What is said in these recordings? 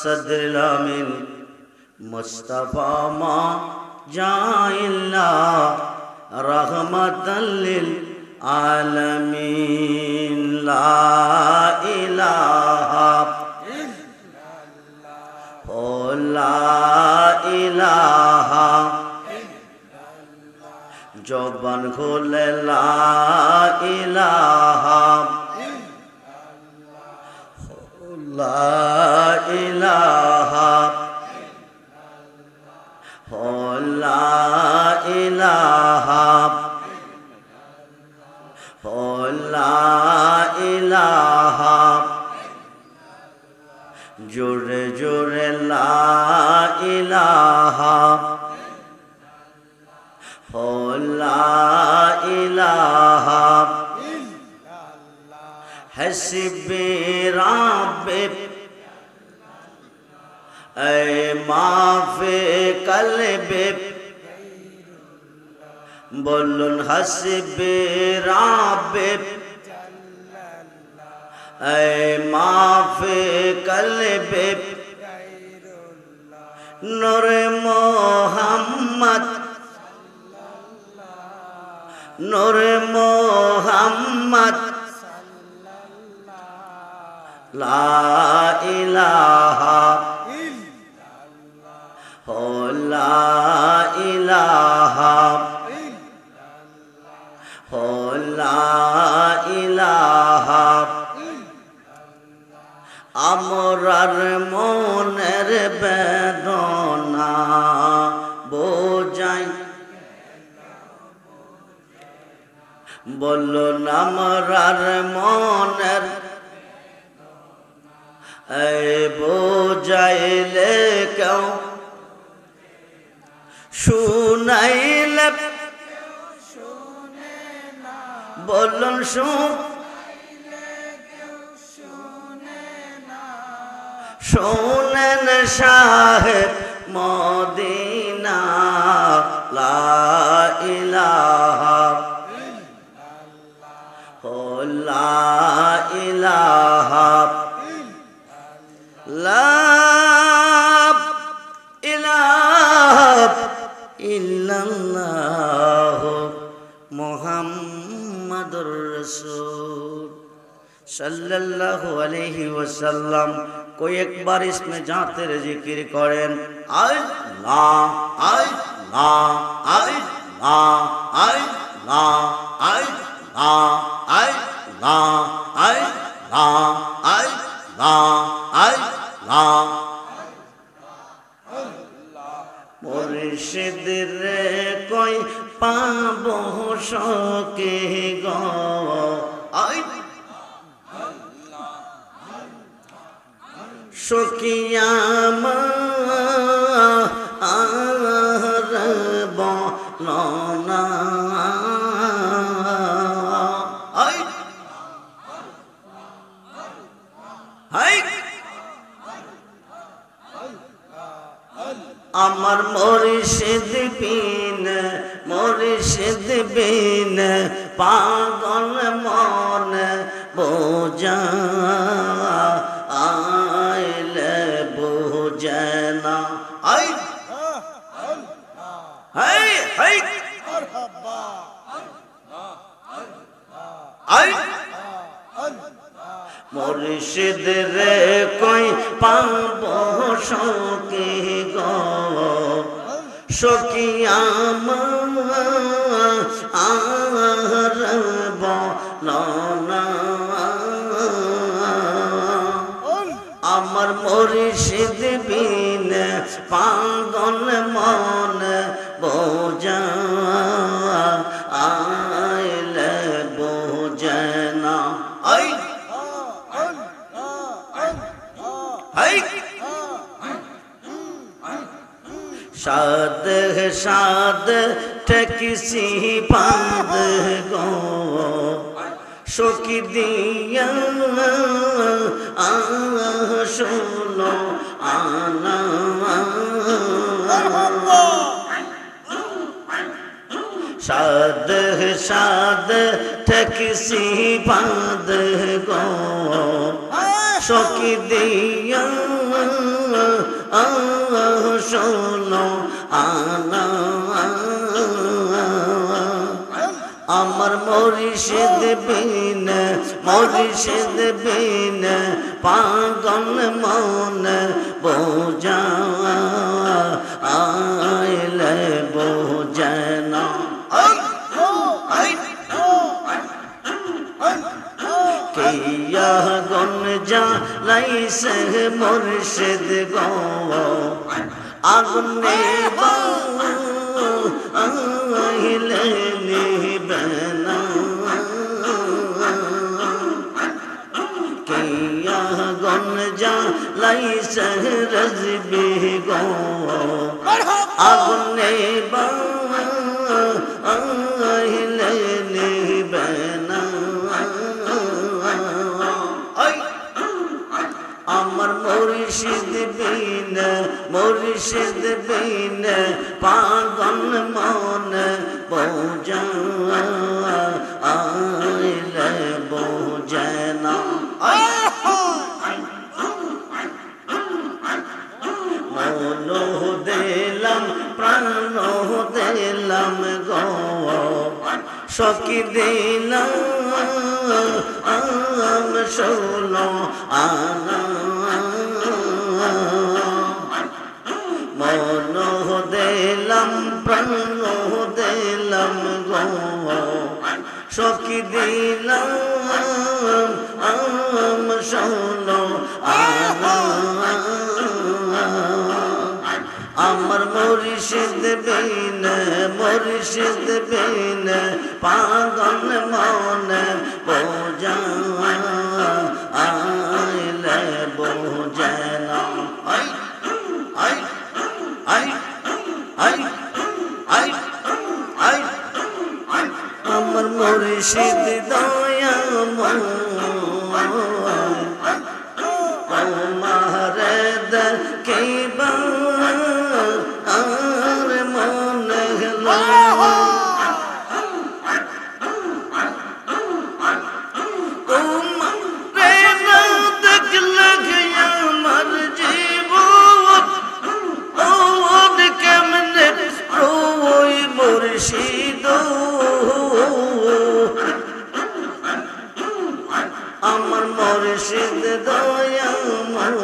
सदरिल आमीन मुस्तफा मा जाइल्ला रहमतल लिल आलमीन ला इलाहा ओ ला इलाहा जबान खोले ला इलाहा ला इलाहा ओ ला इलाहा ओ ला इलाहा जोरे जोरे ला इलाहा ओ ला इलाहा हस्बी रब्बी ऐ माफे कल्बी बोलुन हस्बी रब्बी ऐ माफे कल्बी नूर मोहम्मद नूर मोहम्मद ला इलाहा ओ ला इलाहा ओ ला इलाहा আমরার মনের বেদনা বোঝাই বলুন আমরার মনের বোঝাইলে কেউ শুনাইলে বলুন শোনেন সাহেব মদিনা লা ইলাহা ও লা ইলাহা লা ইলাহা ইল্লাল্লাহ মুহাম্মাদুর রাসূল सल्लल्लाहु अलैहि वसल्लम। कोई एक बार इसमें जाते रहे जिक्र करें अल्लाह अल्लाह अल्लाह अल्लाह अल्लाह अल्लाह अल्लाह अल्लाह मुर्शिद रे कोई पाबो शोके गो शोकियाम बोलना আমার মুর্শিদ বিন পাগল মন বোঝা আইলে বোঝেনা আই হাই হাই আই মুর্শিদ রে কই পাবো শোকে গো শোকিয়াম আর বলনা আমার মুর্শিদ বিন পাগল মন বোঝা আইলে বোঝেনা আই আই शाद शाद टैक्सी बंद गो शोकी दिया सुनो आना शाद शाद टैक्सी बंद गो शोकी दिया শোনো আনা আমার মুর্শিদ বিন পাগল মন বোঝা আইলে বোঝে না কিয়া গন জ্বালাইছে মুর্শিদ গো আগুনে আইলে নিবে না কিয়া গন জ্বালাইছে রজবি গো আগুনে আইলে নিবে না আমার মুর্শিদ বিন পাগল মন বোঝা আইলে বোঝে না মন দিলাম প্রাণ দিলাম গো সখী দিলাম শোনো আনা মন দিলাম প্রাণ দিলাম গো সখী দিলাম শোনো আনা আমার মুর্শিদ বিন পাগল মন বোঝা আইলে বোঝে না আমার মুর্শিদ দয়াময় তোমারে দেখিবা আর মন গেল তোমারে না দেখলে আমার জীবন ওর কেমনে রই মুর্শিদ আমার মুর্শিদ দয়াময়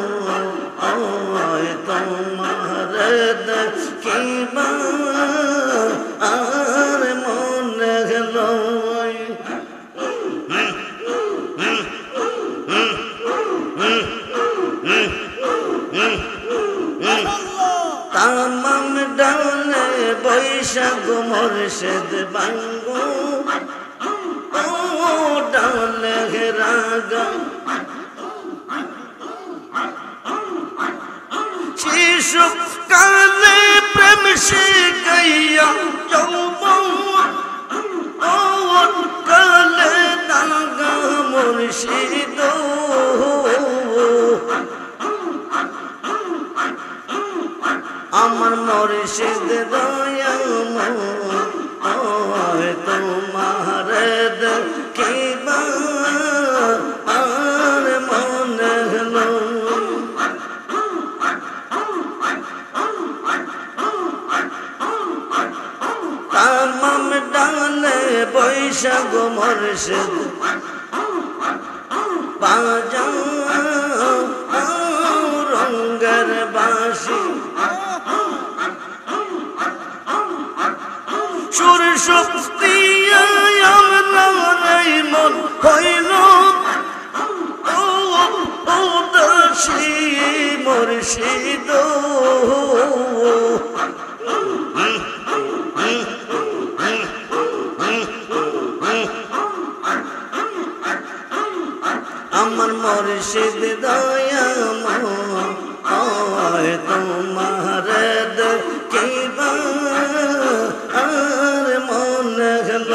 তোমারে দেখিবা আর মন গেল তামাম ডালে বৈশাখ মুর্শিদ বাঙ্গু ডালে রাগা শিশু কালে প্রেম শিখাইয়া যৌবন কালে নাগা মুর্শিদ আমার মুর্শিদ দয়াময় তোমারে দেখিবা আর মন গেল তামাম ডালে বৈশাখ মুর্শিদ বাজাও রঙ্গের বাঁশি সুর শক্তি আমার মন হইল উদাসী মুর্শিদ আমার মুর্শিদ দয়াময় তোমারে দেখিবা আর মন গেল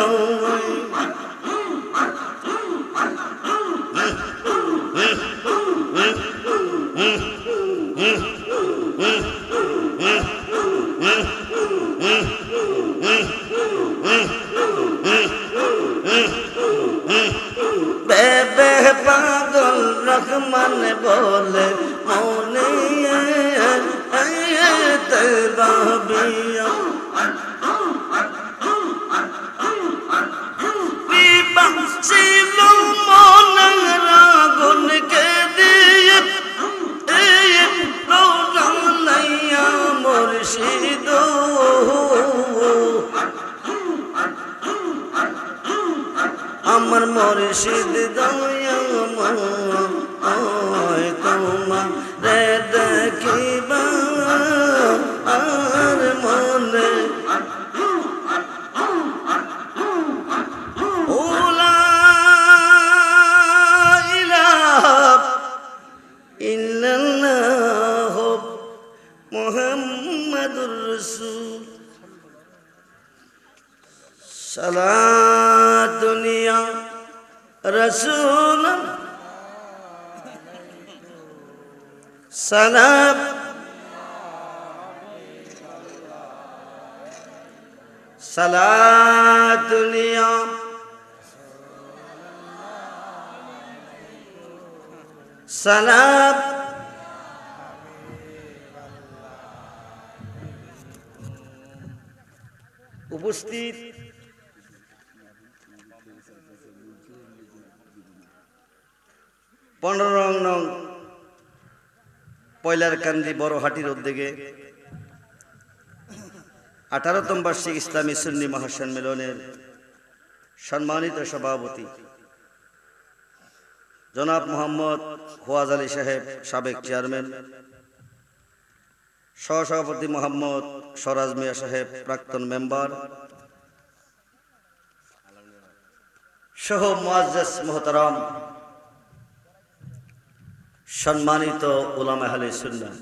বেবে পাগল রহমান বলে মনে বিয়া ছিল মনের আগুনকে দিয়ে রোজানাইয়া মুর্শিদ আমার মুর্শিদ দয়াময় তোমারে দেখিবা আর মনে মুহাম্মাদুর রাসূল সালাতুন ইয়া রাসূল সালাম সালাতুন ইয়া সালাম উপস্থিত পনেরো নং পয়লার কান্দি বড়হাটির উদ্যোগে 18তম বার্ষিক ইসলামী সুন্নি মহাসম্মেলনের সম্মানিত সভাপতি জনাব মোহাম্মদ হোয়াজ আলী সাহেব, সাবেক চেয়ারম্যান, সহসভাপতি মোহাম্মদ সরাজ মিয়া সাহেব, প্রাক্তন মেম্বার, সহ মুআজ্জাজ মোহতারাম, সম্মানিত উলামা আহলে সুন্নাহ,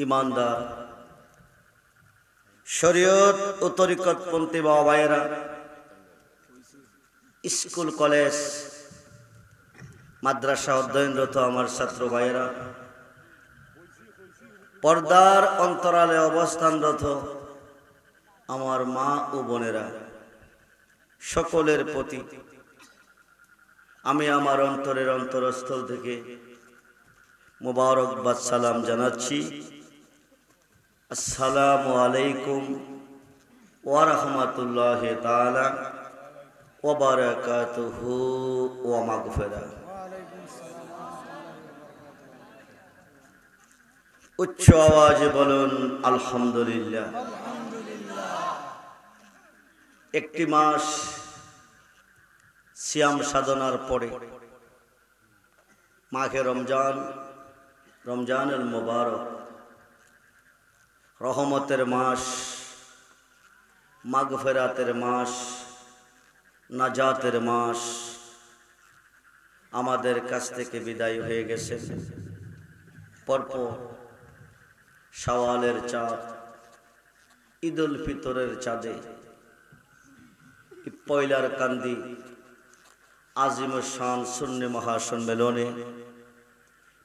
ইমানদার, শরীয়ত ও তরিকতপন্থী বাবা ভাইয়েরা, স্কুল কলেজ মাদ্রাসা অধ্যয়নরত আমার ছাত্র ভাইয়েরা, পর্দার অন্তরালে অবস্থানরত আমার মা ও বোনেরা, সকলের প্রতি আমি আমার অন্তরের অন্তরস্থল থেকে মুবারকবাদ সালাম জানাচ্ছি। আসসালামু আলাইকুম ওয়া রাহমাতুল্লাহি তাআলা ওয়া বারাকাতুহু ওয়া মাগফিরাহ। উচ্চ আওয়াজে বলুন আলহামদুলিল্লাহ। একটি মাস সিয়াম সাধনার পরে মাঘে রমজান, রমজানুল মুবারক, রহমতের মাস, মাগফিরাতের মাস, নাজাতের মাস আমাদের কাছ থেকে বিদায় হয়ে গেছে। পরপর শাওয়ালের চাঁদ, ঈদুল ফিতরের চাঁদে পয়লার কান্দি আজিম শান সুন্নি মহাসম্মেলনে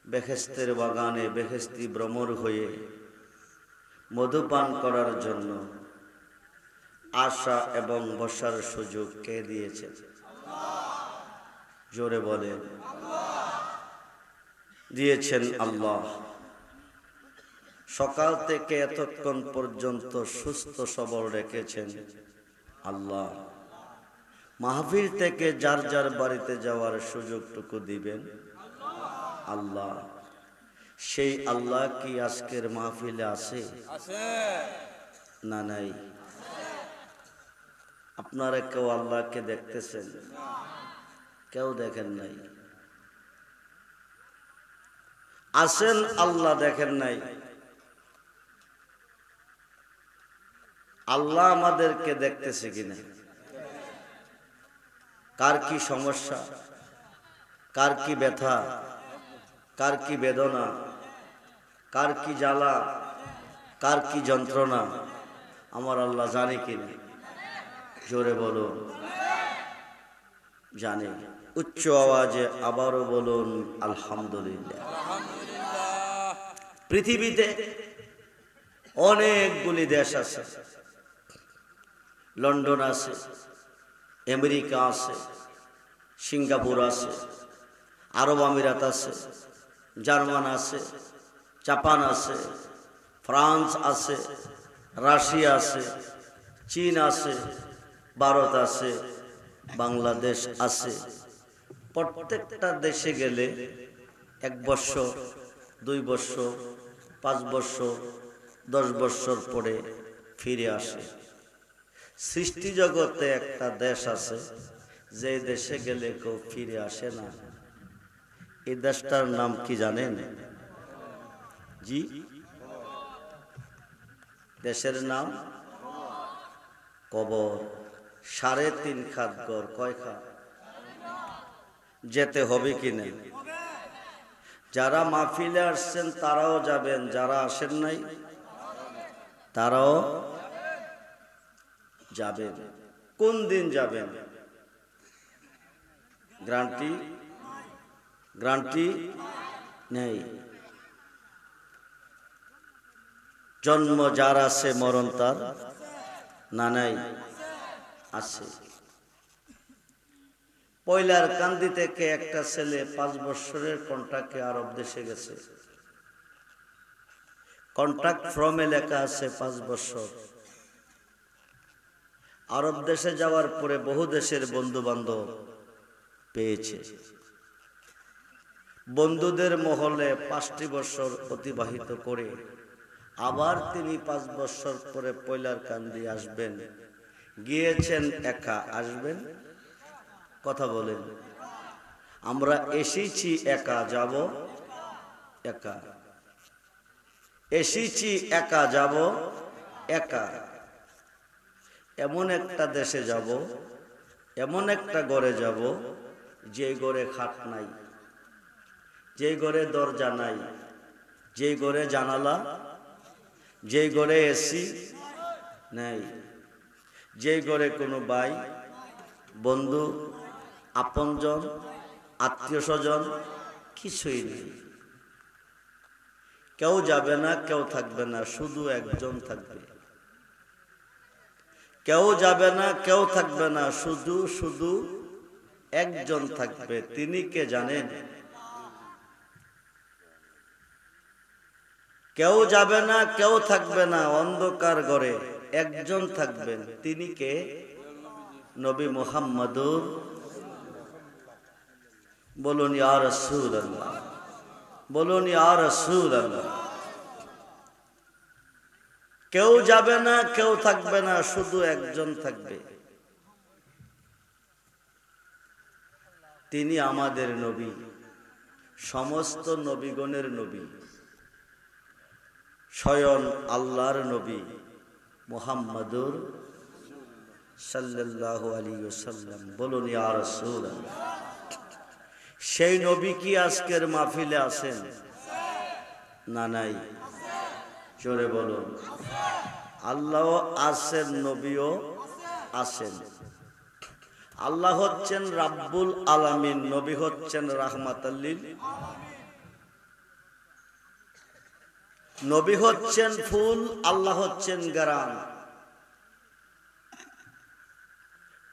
বেহেশতের বাগানে বেহেশতি ভ্রমর হয়ে মধুপান করার জন্য আশা এবং বসার সুযোগ কে দিয়েছে? জোরে বলেন। দিয়েছেন আল্লাহ। সকাল থেকে এতক্ষণ পর্যন্ত সুস্থ সবল রেখেছেন আল্লাহ। মাহফিল থেকে যার যার বাড়িতে যাওয়ার সুযোগটুকু দিবেন আল্লাহ। সেই আল্লাহ কি আজকের মাহফিলে আছে না নাই? আপনারা কেউ আল্লাহকে দেখতেছেন? কেউ দেখেন নাই। আছেন আল্লাহ, দেখেন নাই। আল্লাহ আমাদেরকে দেখতেছে কিনা? কার কি সমস্যা, কার কি ব্যথা, কার কি বেদনা, কার কি জ্বালা, কার কি যন্ত্রণা আমার আল্লাহ জানে কিনা? জোরে বলুন জানে। উচ্চ আওয়াজে আবারও বলুন আলহামদুলিল্লাহ। পৃথিবীতে অনেকগুলি দেশ আছে। লন্ডন আছে, আমেরিকা আছে, সিঙ্গাপুর আছে, আরব আমিরাত আছে, জার্মান আছে, জাপান আছে, ফ্রান্স আছে, রাশিয়া আছে, চীন আছে, ভারত আছে, বাংলাদেশ আছে। প্রত্যেকটা দেশে গেলে 1 বছর, 2 বছর, 5 বছর, 10 বছর পরে ফিরে আসে। সৃষ্টি জগতে একটা দেশ আছে যে দেশে গেলে কেউ ফিরে আসে না। এই দেশটার নাম কি জানেন? জি, দেশের নাম কবর। 3.5 খাত ঘর। কয় খাত? যেতে হবে কিনা? যারা মাহফিলে আসছেন তারাও যাবেন, যারা আসেন নাই তারাও যাবেন। কোন দিন যাবেন? গ্যারান্টি নেই। জন্ম যার আছে, মরণ তার না নাই? আছে। পয়লার কান্দি থেকে একটা ছেলে 5 বছরের কন্ট্রাক্টে আরব দেশে গেছে। কন্ট্রাক্ট ফর্মে লেখা আছে 5 বছর। আরব দেশে যাওয়ার পরে বহু দেশের বন্ধু বান্ধব পেয়েছে। বন্ধুদের মহলে 5টি বছর অতিবাহিত করে আবার তিনি 5 বছর পরে পয়লার কান্দি আসবেন। গিয়েছেন একা, আসবেন? কথা বলেন। আমরা এসেছি একা, যাব একা। এসেছি একা, যাব একা। এমন একটা দেশে যাব, এমন একটা ঘরে যাব যে ঘরে খাট নাই, যে ঘরে দরজা নাই, যে ঘরে জানালা, যে ঘরে এসি নাই, যে ঘরে কোনো ভাই, বন্ধু, আপনজন, আত্মীয় স্বজন কিছুই নেই। কেউ যাবে না, কেউ থাকবে না, শুধু একজন থাকবে। কেউ যাবে না, কেউ থাকবে না, শুধু একজন থাকবে। তিনি কে জানেন? কেউ যাবে না, কেউ থাকবে না, অন্ধকার ঘরে একজন থাকবেন। তিনি কে? নবী মুহাম্মদুর। বলুন ইয়া রাসূলুল্লাহ, বলুন ইয়া রাসূলুল্লাহ। কেউ যাবে না, কেউ থাকবে না, শুধু একজন থাকবে। তিনি আমাদের নবী, সমস্ত নবীগণের নবী, স্বয়ং আল্লাহর নবী মুহাম্মদুর সাল্লাল্লাহু আলাইহি ওয়াসাল্লাম। বলুন ইয়া রাসূলুল্লাহ। সেই নবী কি আজকের মাহফিলে আছেন না নাই? জোরে বলুন। আল্লাহ আছেন, নবীও আছেন। আল্লাহ হচ্ছেন রাব্বুল আলামিন, নবী হচ্ছেন রাহমাতাল লিল আলামিন। নবী হচ্ছেন ফুল, আল্লাহ হচ্ছেন গারান।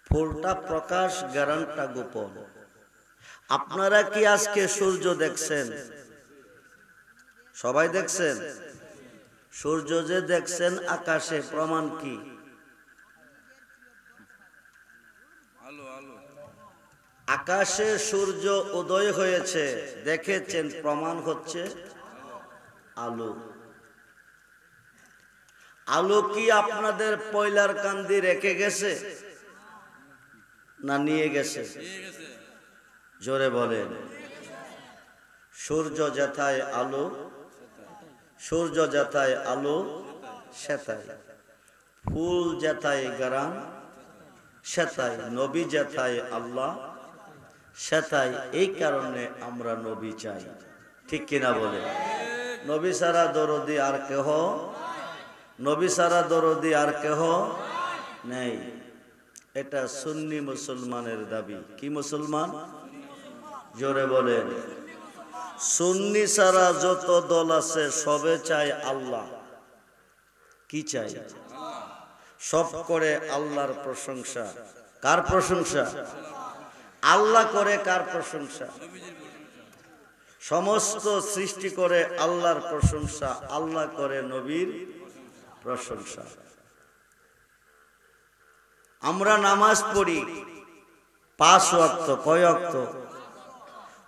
ফুলটা প্রকাশ, গারানটা গোপন। আপনারা কি আজকে সূর্য দেখছেন? সবাই দেখছেন? সূর্য যে দেখছেন আকাশে, প্রমাণ কি? আকাশে সূর্য উদয় হয়েছে, দেখেছেন, প্রমাণ হচ্ছে আলো। আলো কি আপনাদের পয়লার কান্দি রেখে গেছে না নিয়ে গেছে? জোরে বলেন। সূর্য যেথায় আলো, সূর্য যেথায় আলো সেথায়, ফুল যেথায় গারান সেথায়, নবী যেথায় আল্লাহ সেথায়। এই কারণে আমরা নবী চাই, ঠিক কিনা বলে? নবী সারা দরদি আর কেহ, নবী সারা দরদি আর কেহ নেই। এটা সুন্নি মুসলমানের দাবি। কি মুসলমান? জোরে বলেন। সুন্নি সারা যত দল আছে সবে চায় আল্লাহ। কি চাই? সব করে আল্লাহর প্রশংসা। কার প্রশংসা? আল্লাহ করে কার প্রশংসা? সমস্ত সৃষ্টি করে আল্লাহর প্রশংসা, আল্লাহ করে নবীর প্রশংসা। আমরা নামাজ পড়ি 5 ওয়াক্ত। কয় ওয়াক্ত?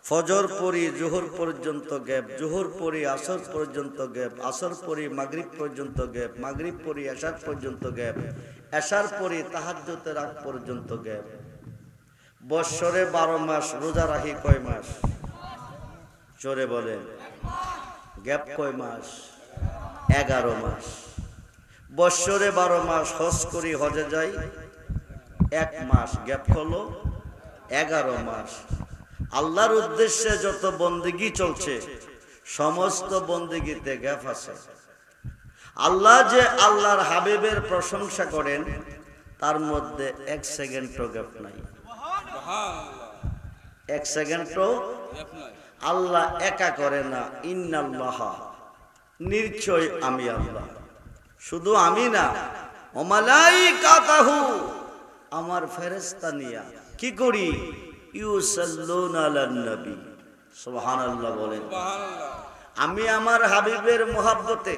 ফজর পড়ি জোহর পর্যন্ত গ্যাপ, জোহর পড়ি আসর পর্যন্ত গ্যাপ, আসর পড়ি মাগরিব পর্যন্ত গ্যাপ, মাগরিব পড়ি এশার পর্যন্ত গ্যাপ, এশার পড়ি তাহাজ্জুদের আগ পর্যন্ত গ্যাপ। বৎসরে 12 মাস রোজা রাখি কয় মাস? জোরে বলেন। গ্যাপ কয় মাস? 11 মাস। বৎসরে 12 মাস হজ করি, হজে যাই 1 মাস, গ্যাপ হলো 11 মাস। আল্লাহর উদ্দেশ্যে যত বন্দেগী চলছে সমস্ত বন্দেগীতে গ্যাপ আছে। আল্লাহ যে আল্লাহর হাবিবের প্রশংসা করেন তার মধ্যে 1 সেকেন্ডও গ্যাপ নাই। 1 সেকেন্ডও আল্লাহ একা করে না। ইন্নাল্লাহ, নিশ্চয় আমি আল্লাহ। শুধু আমি না, ও মালাইকাতাহু, আমার ফেরেশতা নিয়া কি করি? ইউসাল্লুনা আলান নবী। সুবহানাল্লাহ বলেন। আমি আমার হাবিবের মোহাব্বতে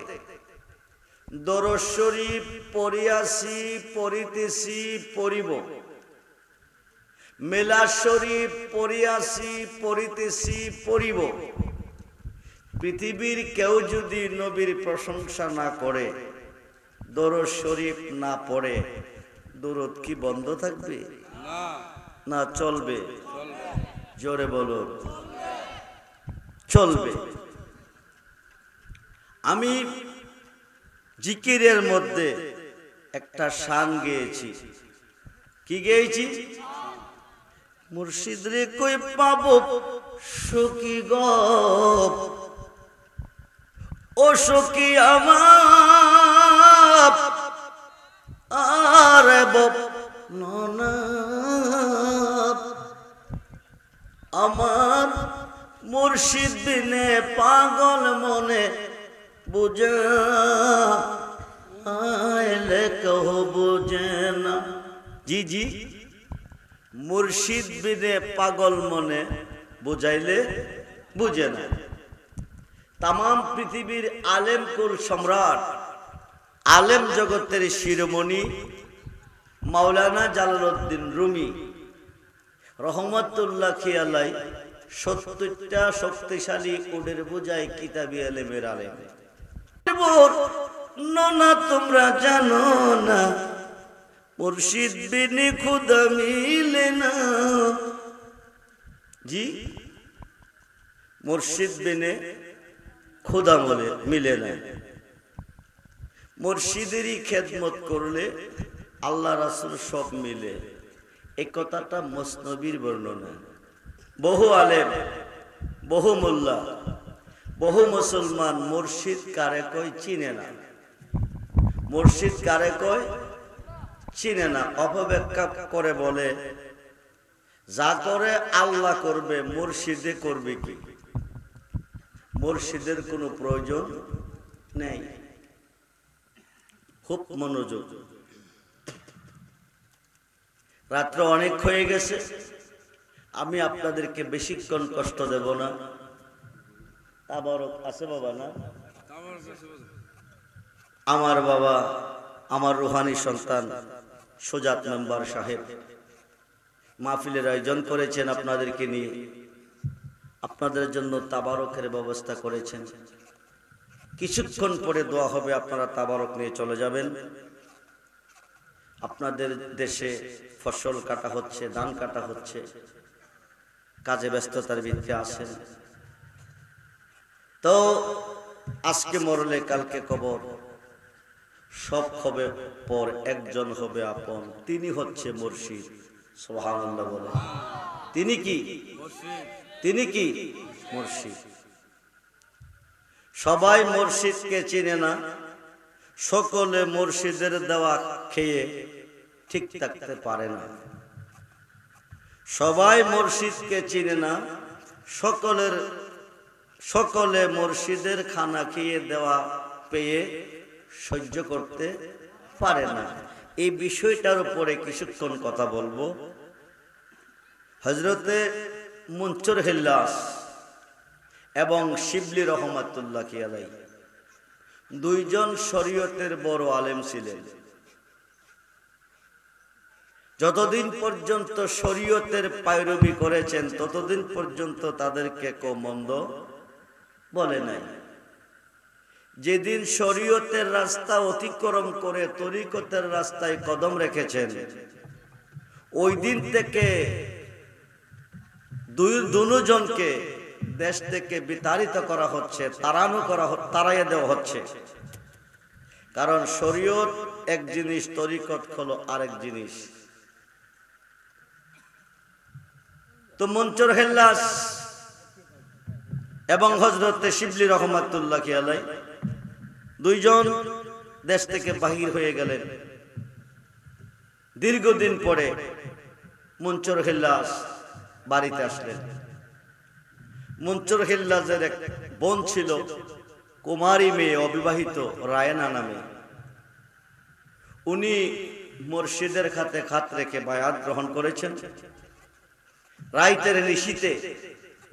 দরুদ শরীফ পড়িয়াছি, পড়িতেছি, পড়িব। মিলাদ শরীফ পড়িয়াছি, পড়িতেছি, পড়িব। পৃথিবীর কেউ যদি নবীর প্রশংসা না করে, দরুদ শরীফ না পড়ে, দরুদ কি বন্ধ থাকবে? না, চলবে। জোরে বলো, চলবে। আমি জিকিরের মধ্যে একটা শান গেয়েছি। কি গেয়েছি? মুর্শিদ রে কই পাবো সখী গো, ও সখী আমার আরে না, আমার মুর্শিদ বিনে পাগল মনে বুঝে আইলে কহ বুঝে না। জি জি, মুর্শিদ বিনে পাগল মনে বুঝাইলে বুঝে না। তাম পৃথিবীর আলেম কুল সম্রাট, আলেম জগতের শিরোমণি মাওলানা জালালউদ্দিন রুমি রহমতুল্লাহ আলাই 70টা শক্তিশালী উডের বোঝাই কিতাবি আলেমের আলেম। না তোমরা জানো না, মুর্শিদ বিনে খুদা মিলে না। জি, মুর্শিদ বিনে খুদা মিলে না। মুর্শিদেরই খেদমত করলে আল্লাহ রাসূল সব মিলে। এই কথাটা মসনবীর বর্ণনা। বহু আলেম, বহু মোল্লা, বহু মুসলমান মুর্শিদ কারে কয় চিনে না। মুর্শিদ কারে কয় চিনে না। অপব্যাখ্যা করে বলে যা করে আল্লাহ করবে, মুর্শিদে করবে কি? মুর্শিদের কোনো প্রয়োজন নেই। খুব মনোযোগ। রাত্র অনেক হয়ে গেছে, আমি আপনাদেরকে বেশিক্ষণ কষ্ট দেব না। তাবারক আছে বাবা না? আমার বাবা, আমার রুহানি সন্তান সুজাত মেম্বার সাহেব মাহফিলের আয়োজন করেছেন আপনাদেরকে নিয়ে, আপনাদের জন্য তাবারকের ব্যবস্থা করেছেন। কিছুক্ষণ পরে দোয়া হবে, আপনারা তাবারক নিয়ে চলে যাবেন। আপনাদের দেশে ফসল কাটা হচ্ছে, ধান কাটা হচ্ছে, কাজে ব্যস্ততার ভিত্তিতে আসেন। তো আজকে মরলে কালকে কবর, সব হবে পর, একজন হবে আপন, তিনি হচ্ছে মুর্শিদ। সুবহানাল্লাহ বলে। তিনি কি? তিনি কি? মুর্শিদ। সবাই মুর্শিদকে চিনে না, সকলে মুর্শিদের দেওয়া খেয়ে ঠিক থাকতে পারে না। সবাই মুর্শিদকে চিনে না, সকলে মুর্শিদের খানা খেয়ে দেওয়া পেয়ে সহ্য করতে পারে না। এই বিষয়টার উপরে কিছুক্ষণ কথা বলবো। হযরতে মুনসুর হিল্লাস এবং শিবলি রহমাতুল্লাহ আলাইহি দুইজন শরীয়তের বড় আলেম ছিলেন। যতদিন পর্যন্ত শরীয়তের পায়রবি করেছেন ততদিন পর্যন্ত তাদেরকে কেউ মন্দ বলে নাই। যেদিন শরীয়তের রাস্তা অতিক্রম করে তরিকতের রাস্তায় কদম রেখেছেন, ওই দিন থেকে দুজনকে দেশ থেকে বিতাড়িত করা হচ্ছে, তাড়াইয়ে দেওয়া হচ্ছে। কারণ শরীয়ত এক জিনিস, তরিকত হলো আরেক জিনিস। তো মনসুর হিল্লাস এবং হযরত শিবলি রহমাতুল্লাহ আলাইহি দুইজন দেশ থেকে বাহির হয়ে গেলেন। দীর্ঘদিন পরে মনসুর হিল্লাস বাড়িতে আসলেন। মনসুর হিল্লাসের এক বোন ছিল, কুমারী মেয়ে, অবিবাহিত, রায়না নামে। উনি মুর্শিদের খাতে খাত রেখে বায়াত গ্রহণ করেছেন। রাইতের নিশীতে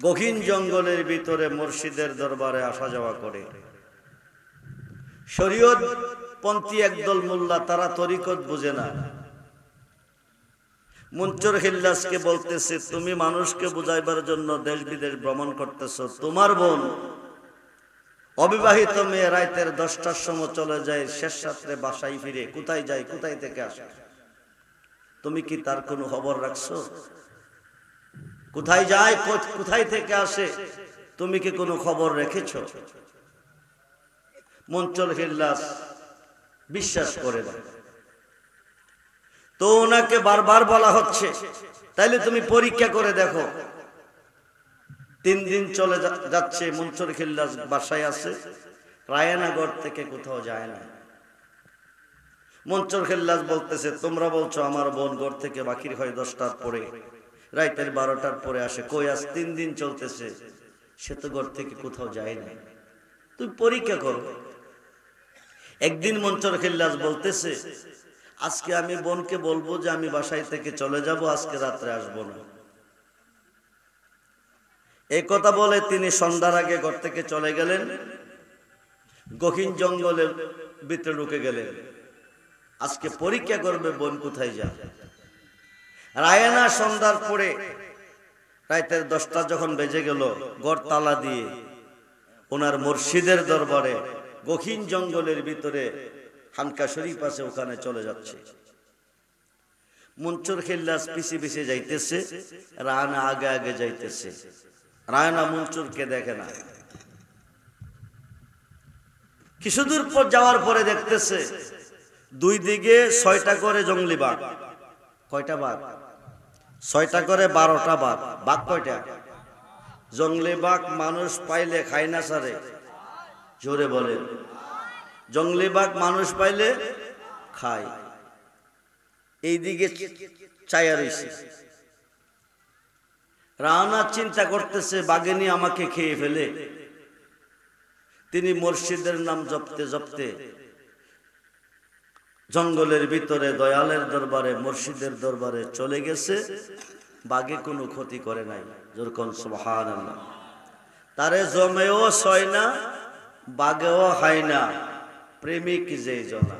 গহীন জঙ্গলের ভিতরে মুর্শিদের দরবারে আসা যাওয়া করে। শরীয়ত পন্থী একদল মোল্লা, তারা তরিকত বুঝে না। মনসুর হিল্লাসকে বলতেছে, তুমি মানুষকে বুঝাইবার জন্য দেশ বিদেশ ভ্রমণ করতেছ, তোমার বোন অবিবাহিত মেয়ে রাইতের 10টার সময় চলে যায়, শেষ রাত্রে বাসায় ফিরে কোথায় যায়, কোথায় থেকে আসে, তুমি কি তার কোনো খবর রাখছো? কোথায় যায়, কোথায় থেকে আসে, তুমি কি কোনো খবর রেখেছো? মনসুর হিল্লাস বিশ্বাস করে না। তো ওনাকে বারবার বলা হচ্ছে, তাইলে তুমি পরীক্ষা করে দেখো। 3 দিন চলে যাচ্ছে, মনসুর হিল্লাস বাসায় আছে, রায়নাগড় থেকে কোথাও যায় না। মনসুর হিল্লাস বলতেছে, তোমরা বলছো আমার বোন ঘর থেকে বাকির হয় 10টার পরে, রাইতের 12টার পরে আসে, কই আজ 3 দিন চলতেছে, সে তো ঘর থেকে কোথাও যায় না, তুমি পরীক্ষা করো। একদিন মনসুর হিল্লাস বলতেছে, আজকে আমি বোনকে বলবো যে আমি বাসায় থেকে চলে যাব, আজকে রাত্রে আসবো না। এই কথা বলে তিনি সন্ধ্যার আগে ঘর থেকে চলে গেলেন, গহীন জঙ্গলের ভিতরে ঢুকে গেলেন। আজকে পরীক্ষা করবে বোন কোথায় যায়। রায়না সন্ধ্যার পরে রাতের 10টা যখন বেজে গেল, ঘর তালা দিয়ে ওনার মুর্শিদের দরবারে গহীন জঙ্গলের ভিতরে হানকা শরীফ আছে, ওখানে চলে যাচ্ছে। মনসুর হিল্লাস পিছে পিছে যাইতেছে, রায়না আগে আগে যাইতেছে। রায়না মনসুরকে দেখে না। কিছুদূর পর যাওয়ার পরে দেখতেছে দুই দিকে 6টা করে জঙ্গলি বাঘ। কয়টা বাঘ? 6টা করে 12টা বাঘ। বাঘ কয়টা? জঙ্গলি বাঘ মানুষ পাইলে খায় না সারে, জোরে বলেন। জঙ্গলি বাঘ মানুষ পাইলে খায়। এইদিকে চায়া রইছে। রানা চিন্তা করতেছে, বাঘিনী আমাকে খেয়ে ফেলে। তিনি মুর্শিদের নাম জপতে জপতে জঙ্গলের ভিতরে দয়ালের দরবারে, মুর্শিদের দরবারে চলে গেছে। বাঘে কোনো ক্ষতি করে নাই, যেরকম সুবহানাল্লাহ। তারে জমেও ছয় না, বাঘেও হয় না, প্রেমিক যেই জনা।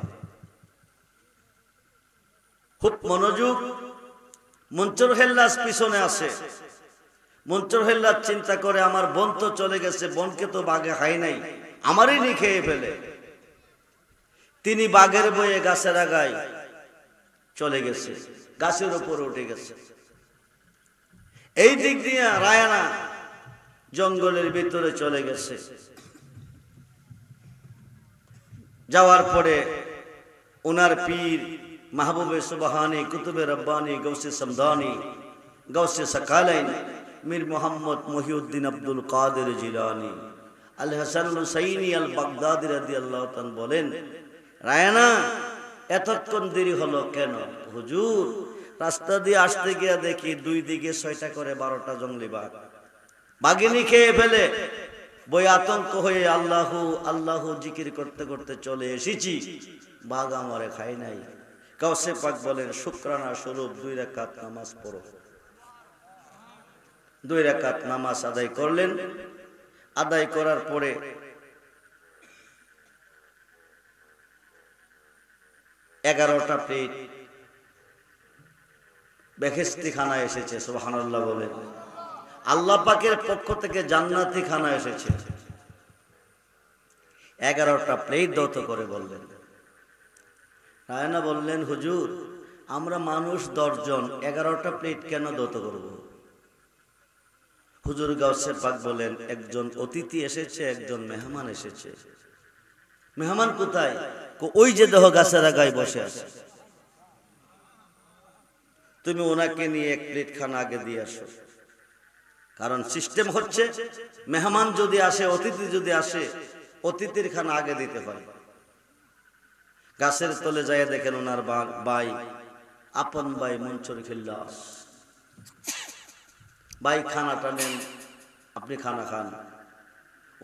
খুব মনোযোগ। মনসুর হিল্লাস পিছনে আসে। মনসুর হিল্লাস চিন্তা করে, আমার বোন তো চলে গেছে, বোনকে তো বাঘে খায় নাই, আমারই নি খেয়ে ফেলে। তিনি বাঘের বয়ে গাছের আগায় চলে গেছে, গাছের উপর উঠে গেছে। এই দিক দিয়ে রায়না জঙ্গলের ভিতরে চলে গেছে। যাওয়ার পরে ওনার পীর মাহবুবে সুবহানি, কুতুবে রব্বানি, গৌসে সমদানি, গৌসে সকালাইন, মীর মোহাম্মদ মহিউদ্দিন আব্দুল কাদের জিলানী, আল হাসান হুসাইনি আল বাগদাদি রাদিয়াল্লাহু তাআলা বলেন, রায়না এতক্ষণ দেরি হলো কেন? হুজুর, রাস্তা দিয়ে আসতে গিয়ে দেখি দুই দিকে 6টা করে 12টা জঙ্গলি বাঘ, বাঘিনী খেয়ে ফেলে। বই আতঙ্ক হয়ে আল্লাহু আল্লাহু জিকির করতে করতে চলে এসেছি, বাঘ আমারে খায় নাই। গাউসে পাক বলেন, শুকরানা স্বরূপ 2 রাকাত নামাজ পড়ো। 2 রাকাত নামাজ আদায় করলেন। আদায় করার পরে এগারোটা প্লেট বেহেশতি খানা এসেছে। সুবহানাল্লাহ বলেন। আল্লাহ পাকের পক্ষ থেকে জান্নাতি খানা এসেছে। 11টা প্লেট দৌত করে বললেন। রায়না বললেন, হুজুর আমরা মানুষ 10 জন, 11টা প্লেট কেন দৌত করব? হুজুর গাউসে পাক বলেন, একজন অতিথি এসেছে, একজন মেহমান এসেছে। মেহমান কোথায়? ওই যে দেহ গাছের আগায় বসে আছে, তুমি ওনাকে নিয়ে 1 প্লেট খানা আগে দিয়ে আসো। কারণ সিস্টেম হচ্ছে মেহমান যদি আসে, অতিথি যদি আসে, অতিথির খানা আগে দিতে পারে। গাছের তলে যায় দেখেন ওনার ভাই, আপন ভাই মনসুর খিল্লাস, ভাই খানাটা নেন, আপনি খানা খান।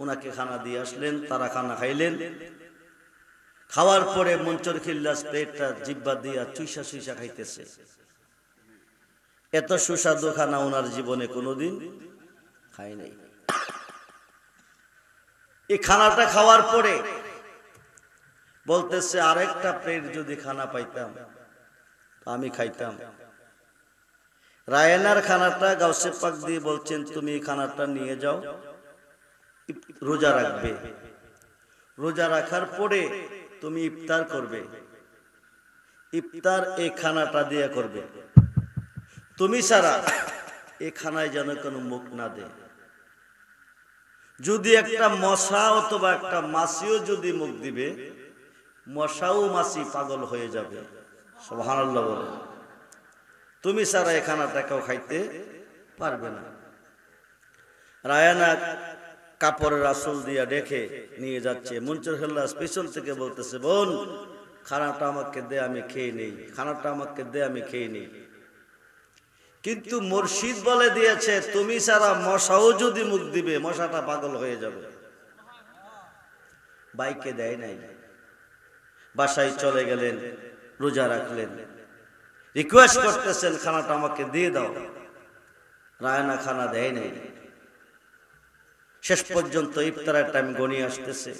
ওনাকে খানা দিয়ে আসলেন, তারা খানা খাইলেন। খাওয়ার পরে মনসুর খিল্লাস প্লেটটা জিব্বা দিয়া চুইসা চুইসা খাইতেছে। এত সুস্বাদু খানা ওনার জীবনে কোনোদিন খায় নাই। এই খানাটা খাওয়ার পরে বলতেছে, আরেকটা প্লেট যদি খানা পাইতাম আমি খাইতাম। রায়নার খানাটা গাউসে পাক দিয়ে বলছেন, তুমি এই খানাটা নিয়ে যাও, রোজা রাখবে। রোজা রাখার পরে তুমি ইফতার করবে। ইফতার এই খানাটা দিয়ে করবে। তুমি ছাড়া এই খানায় যেন কোনো মুখ না দে। যদি একটা মশা অথবা একটা মাছিও যদি মুখ দিবে, মশাও মাছি পাগল হয়ে যাবে। সুবহানাল্লাহ বলে। তুমি ছাড়া এই খানাটা কেউ খাইতে পারবে না। রায়ানা কাপড়ের আসল দিয়া দেখে নিয়ে যাচ্ছে। মনসুর খিল্লাস পিছন থেকে বলতেছে, বোন খানাটা আমাকে দে, আমি খেয়ে নেই। খানাটা আমাকে দে, আমি খেয়ে নেই। কিন্তু মুর্শিদ বলে দিয়েছে, তুমি ছাড়া মশাও যদি মুখ দিবে, মশাটা পাগল হয়ে যাবে। বাইকে দেয় নাই। বাসায় চলে গেলেন, রোজা রাখলেন, রিকোয়েস্ট করতেছেন খানাটা আমাকে দিয়ে দাও। রায়না খানা দেয় নাই। শেষ পর্যন্ত ইফতারের টাইম গনিয়ে আসতেছে।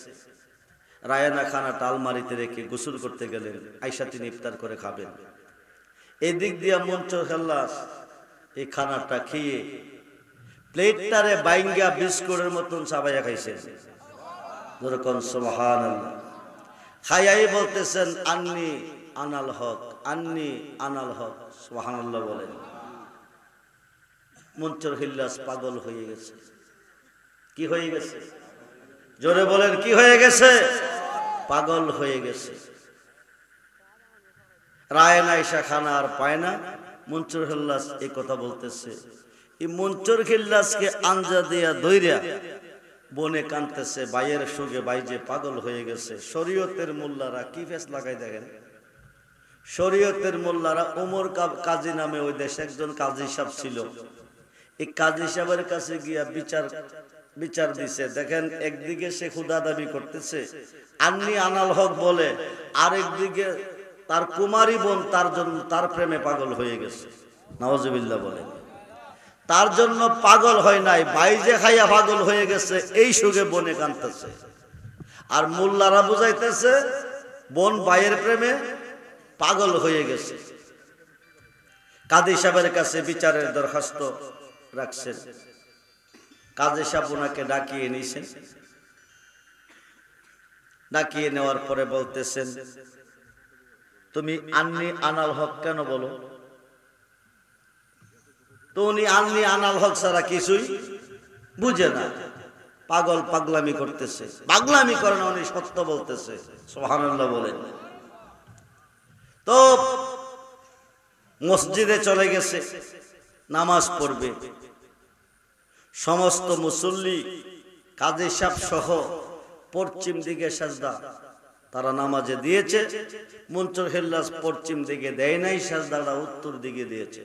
রায়না খানাটা আলমারিতে রেখে গোসল করতে গেলেন। আয়সা তিনি ইফতার করে খাবেন। এই দিক দিয়া মনসুর খিল্লাস এই খানাটা খেয়ে প্লেটটারে বাইঙ্গা বিস্কুটের মতন চাবাইয়া খাইছেন। যেরকম সুবহানাল্লাহ। খাইয়াই বলতেছেন, আন্নি আনাল হক, আন্নি আনাল হক। সুবহানাল্লাহ বলেন। মনসুর খিল্লাস পাগল হয়ে গেছে। কি হয়ে গেছে? জোরে বলেন, কি হয়ে গেছে? পাগল হয়ে গেছে। রায়না আয়সা খানা আর পায় না। মনসুর খিল্লাস এই কথা বলতেছে। এই মনসুর খিল্লাসকে আঞ্জা দিয়া দইরা বনে কানতেছে, ভাইয়ের সুগে ভাই যে পাগল হয়ে গেছে। শরীয়তের মোল্লারা কি ফেস লাগাই দেখেন। শরীয়তের মোল্লারা ওমর কাজী নামে ওই দেশে একজন কাজী সাহেব ছিল। এই কাজী সাহেবের কাছে গিয়া বিচার দিছে। দেখেন, একদিকে সে খুদা দাবি করতেছে, আন্নি আনাল হক বলে, আরেকদিকে তার কুমারী বোন তার প্রেমে পাগল হয়ে গেছে। নাউজুবিল্লাহ বলেন। তার জন্য পাগল হয় নাই, ভাই যে খাইয়া পাগল হয়ে গেছে, এই সুগে বনে কানতেছে। আর মোল্লারা বুঝাইতেছে বোন ভাইয়ের প্রেমে পাগল হয়ে গেছে। কাজী সাহেবের কাছে বিচারের দরখাস্ত রাখছেন। কাজী সাহেব ওনাকে ডাকিয়ে নিয়েছেন। ডাকিয়ে নেওয়ার পরে বলতেছেন, তুমি আন্নি আনাল হক কেন বলো? তো উনি আন্নি আনাল হক ছাড়া কিছুই বুঝে না, পাগল পাগলামি করতেছে। পাগলামি করে না, উনি সত্য বলতেছে। সুবহানাল্লাহ বলেন। তো মসজিদে চলে গেছে, নামাজ পড়বে। সমস্ত মুসল্লি কাজী সাহেব সহ পশ্চিম দিকে সাজদা তারা নামাজে দিয়েছে। মনসুর খিল্লাস পশ্চিম দিকে দেয় নাই, সাজদাটা উত্তর দিকে দিয়েছে।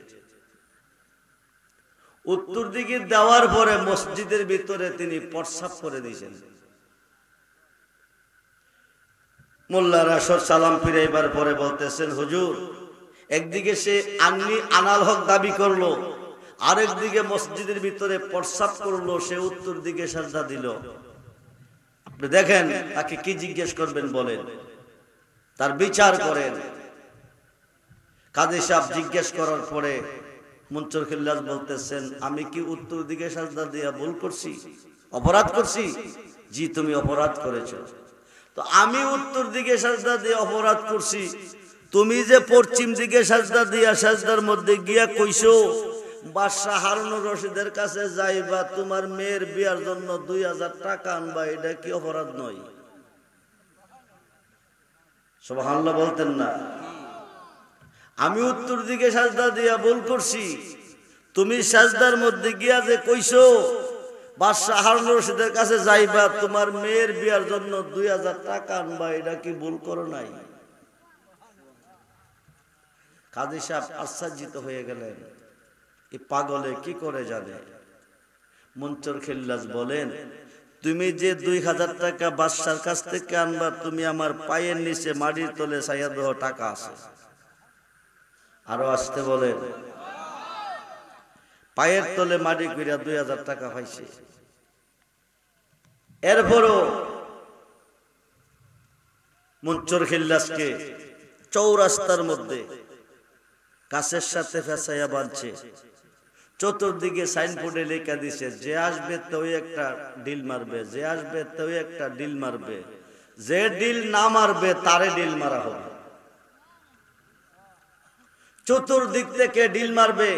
উত্তর দিকে দেওয়ার পরে মসজিদের ভিতরে তিনি প্রস্রাব করে দিয়েছেন। মোল্লারা সালাম ফিরাইবার পরে বলতেছেন, হুজুর একদিকে সে আন্নি আনাল হক দাবি করলো, আরেক দিকে মসজিদের ভিতরে প্রস্রাব করলো, সে উত্তর দিকে সাজদা দিল। আপনি দেখেন তাকে কি জিজ্ঞেস করবেন বলেন, তার বিচার করেন। কাজী সাহেব জিজ্ঞেস করার পরে মুনচুর খিল্লাস বলতেছেন, আমি কি উত্তর দিকে সাজদা দিয়া ভুল করছি, অপরাধ করছি? জি, তুমি অপরাধ করেছ। তো আমি উত্তর দিকে সাজদা দিয়ে অপরাধ করছি, তুমি যে পশ্চিম দিকে সাজদা দিয়া সাজদার মধ্যে গিয়া কইছো বাদশাহ হারুনুর রশিদের কাছে যাইবা তোমার মেয়ের বিয়ার জন্য 2000 টাকা আনবা, এটা কি অপরাধ নয়? সুবহানাল্লাহ বলতেন না? আমি উত্তর দিকে সাজদা দিয়া ভুল করছি, তুমি সাজদার মধ্যে গিয়া যে কইছো বাদশাহ হারুনুর রশিদের কাছে যাইবা তোমার মেয়ের বিয়ার জন্য 2000 টাকা আনবা, এটা কি ভুল করো নাই? কাজী সাহেব আশ্চর্যিত হয়ে গেলেন, এই পাগলে কি করে জানে। মুনচুর খিল্লাস বলেন, তুমি যে 2000 টাকা বাদশার কাছ থেকে আনবা, তুমি আমার পায়ের নিচে মাটির তলে ছাইয়া দেওয়া টাকা আছে। আরো আসতে বলেন, পায়ের তলে মাটি কইরা 2000 টাকা পাইছে। এরপরও মুনচুর খিল্লাসকে চৌরাস্তার মধ্যে কাছের সাথে ফেসাইয়া বাঁধছে, চতুর্দিকে সাইনবোর্ডে লেখা দিছে, যে আসবে তেই একটা ডিল মারবে, যে আসবে তেই একটা ডিল মারবে, যে ডিল না মারবে তারে ডিল মারা হবে। চতুর্দিক থেকে ডিল মারবে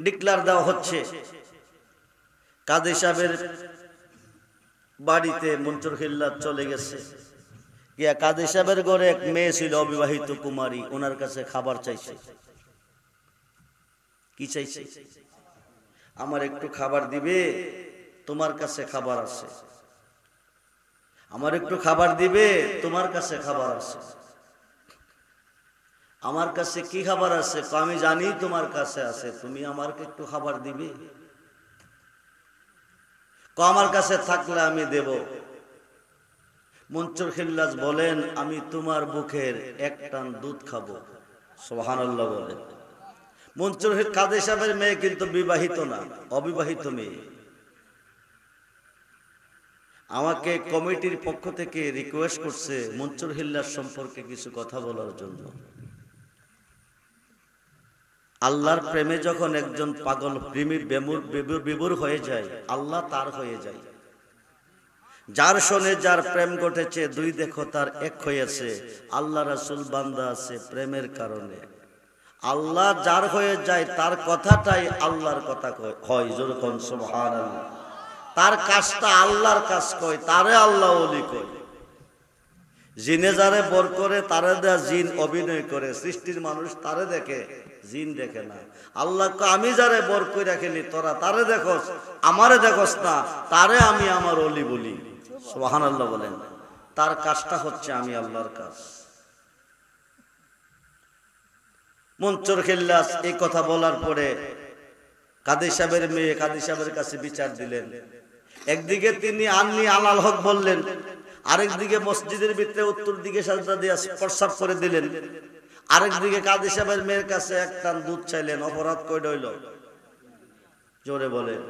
ডিক্লার দেওয়া হচ্ছে। কাজী সাহেবের বাড়িতে মুনচুর খিল্লাস চলে গেছে, গিয়া কাজী সাহেবের ঘরে এক মেয়ে ছিল অবিবাহিত কুমারী, ওনার কাছে খাবার চাইছে। কি চাইছে? আমার একটু খাবার দিবে, তোমার কাছে খাবার আছে। আমার একটু খাবার দিবে, তোমার কাছে খাবার আছে। আমার কাছে কি খাবার আছে? আমি জানি তোমার কাছে আছে, তুমি আমাকে একটু খাবার দিবে। আমার কাছে থাকলে আমি দেব। মুনচুর খিল্লাস বলেন, আমি তোমার বুকের এক টান দুধ খাবো। সুবহানাল্লাহ বলেন। মুনচুর কাজী সাহেবের মেয়ে কিন্তু বিবাহিত না, অবিবাহিত মেয়ে। আমাকে কমিটির পক্ষ থেকে রিকোয়েস্ট করছে মুনচুর খিল্লাস সম্পর্কে কিছু কথা বলার জন্য। আল্লাহর প্রেমে যখন একজন পাগল প্রেমী বিভোর হয়ে যায়, আল্লাহ তার হয়ে যায়। যার শোনে যার প্রেম ঘটেছে, দুই দেখো তার এক হয়েছে। আল্লাহ রাসূল বান্দা আছে প্রেমের কারণে। আল্লাহ যার হয়ে যায় তার কথাটাই আল্লাহর কথা হয়, যেরকম সুবহানাল্লাহ। তার কাজটা আল্লাহর কাজ কয়, তারে আল্লাহ ওলি কয়। জিনে যারে বর করে তারে দেয়া জিন অভিনয় করে, সৃষ্টির মানুষ তারে দেখে, জিন দেখে না। আল্লাহ আমি যারে বর কইরা খেলি, তোরা তারে দেখোস, আমারে দেখোস না, তারে আমি আমার ওলি বলি। সুবহানাল্লাহ বলেন। তার কাজটা হচ্ছে আমি আল্লাহর কাজ। মুনচুর খিল্লাস এই কথা বলার পরে কাজী সাহেবের মেয়ে কাজী সাহেবের কাছে বিচার দিলেন। একদিকে তিনি আন্নি আলাল হক বললেন, আরেকদিকে মসজিদের ভিতরে উত্তর দিকে সাজদা দিয়ে প্রস্রাব করে দিলেন। আরেকদিকে কাজী সাহেবের মেয়ের কাছে এক টান দুধ চাইলেন। অপরাধ কয়টা হইল? জোরে বলেন।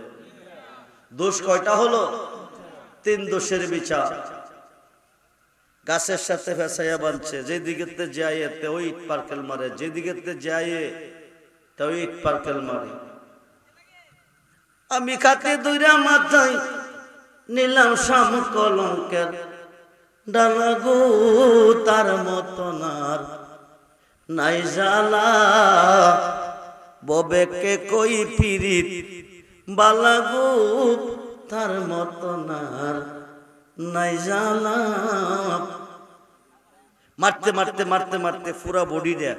দোষ কয়টা হলো? 3 দোষের বিচার। গাছের সাথে ফেসাইয়া বাঁধছে, যেদিকে যাইয়ে তেও ইট পার্কেল মারে, যেদিকে যাইয়ে তেও ইট পার্কেল মারে। আমি খাতে দইরা মাথায় নিলাম শাম কলঙ্কের ডালাগো, তার মতন আর নাই জালা। ববেকে কই পিরিত বালাগো, তার মতন আর নাই জালা। মারতে মারতে মারতে মারতে পুরা বডি দেয়া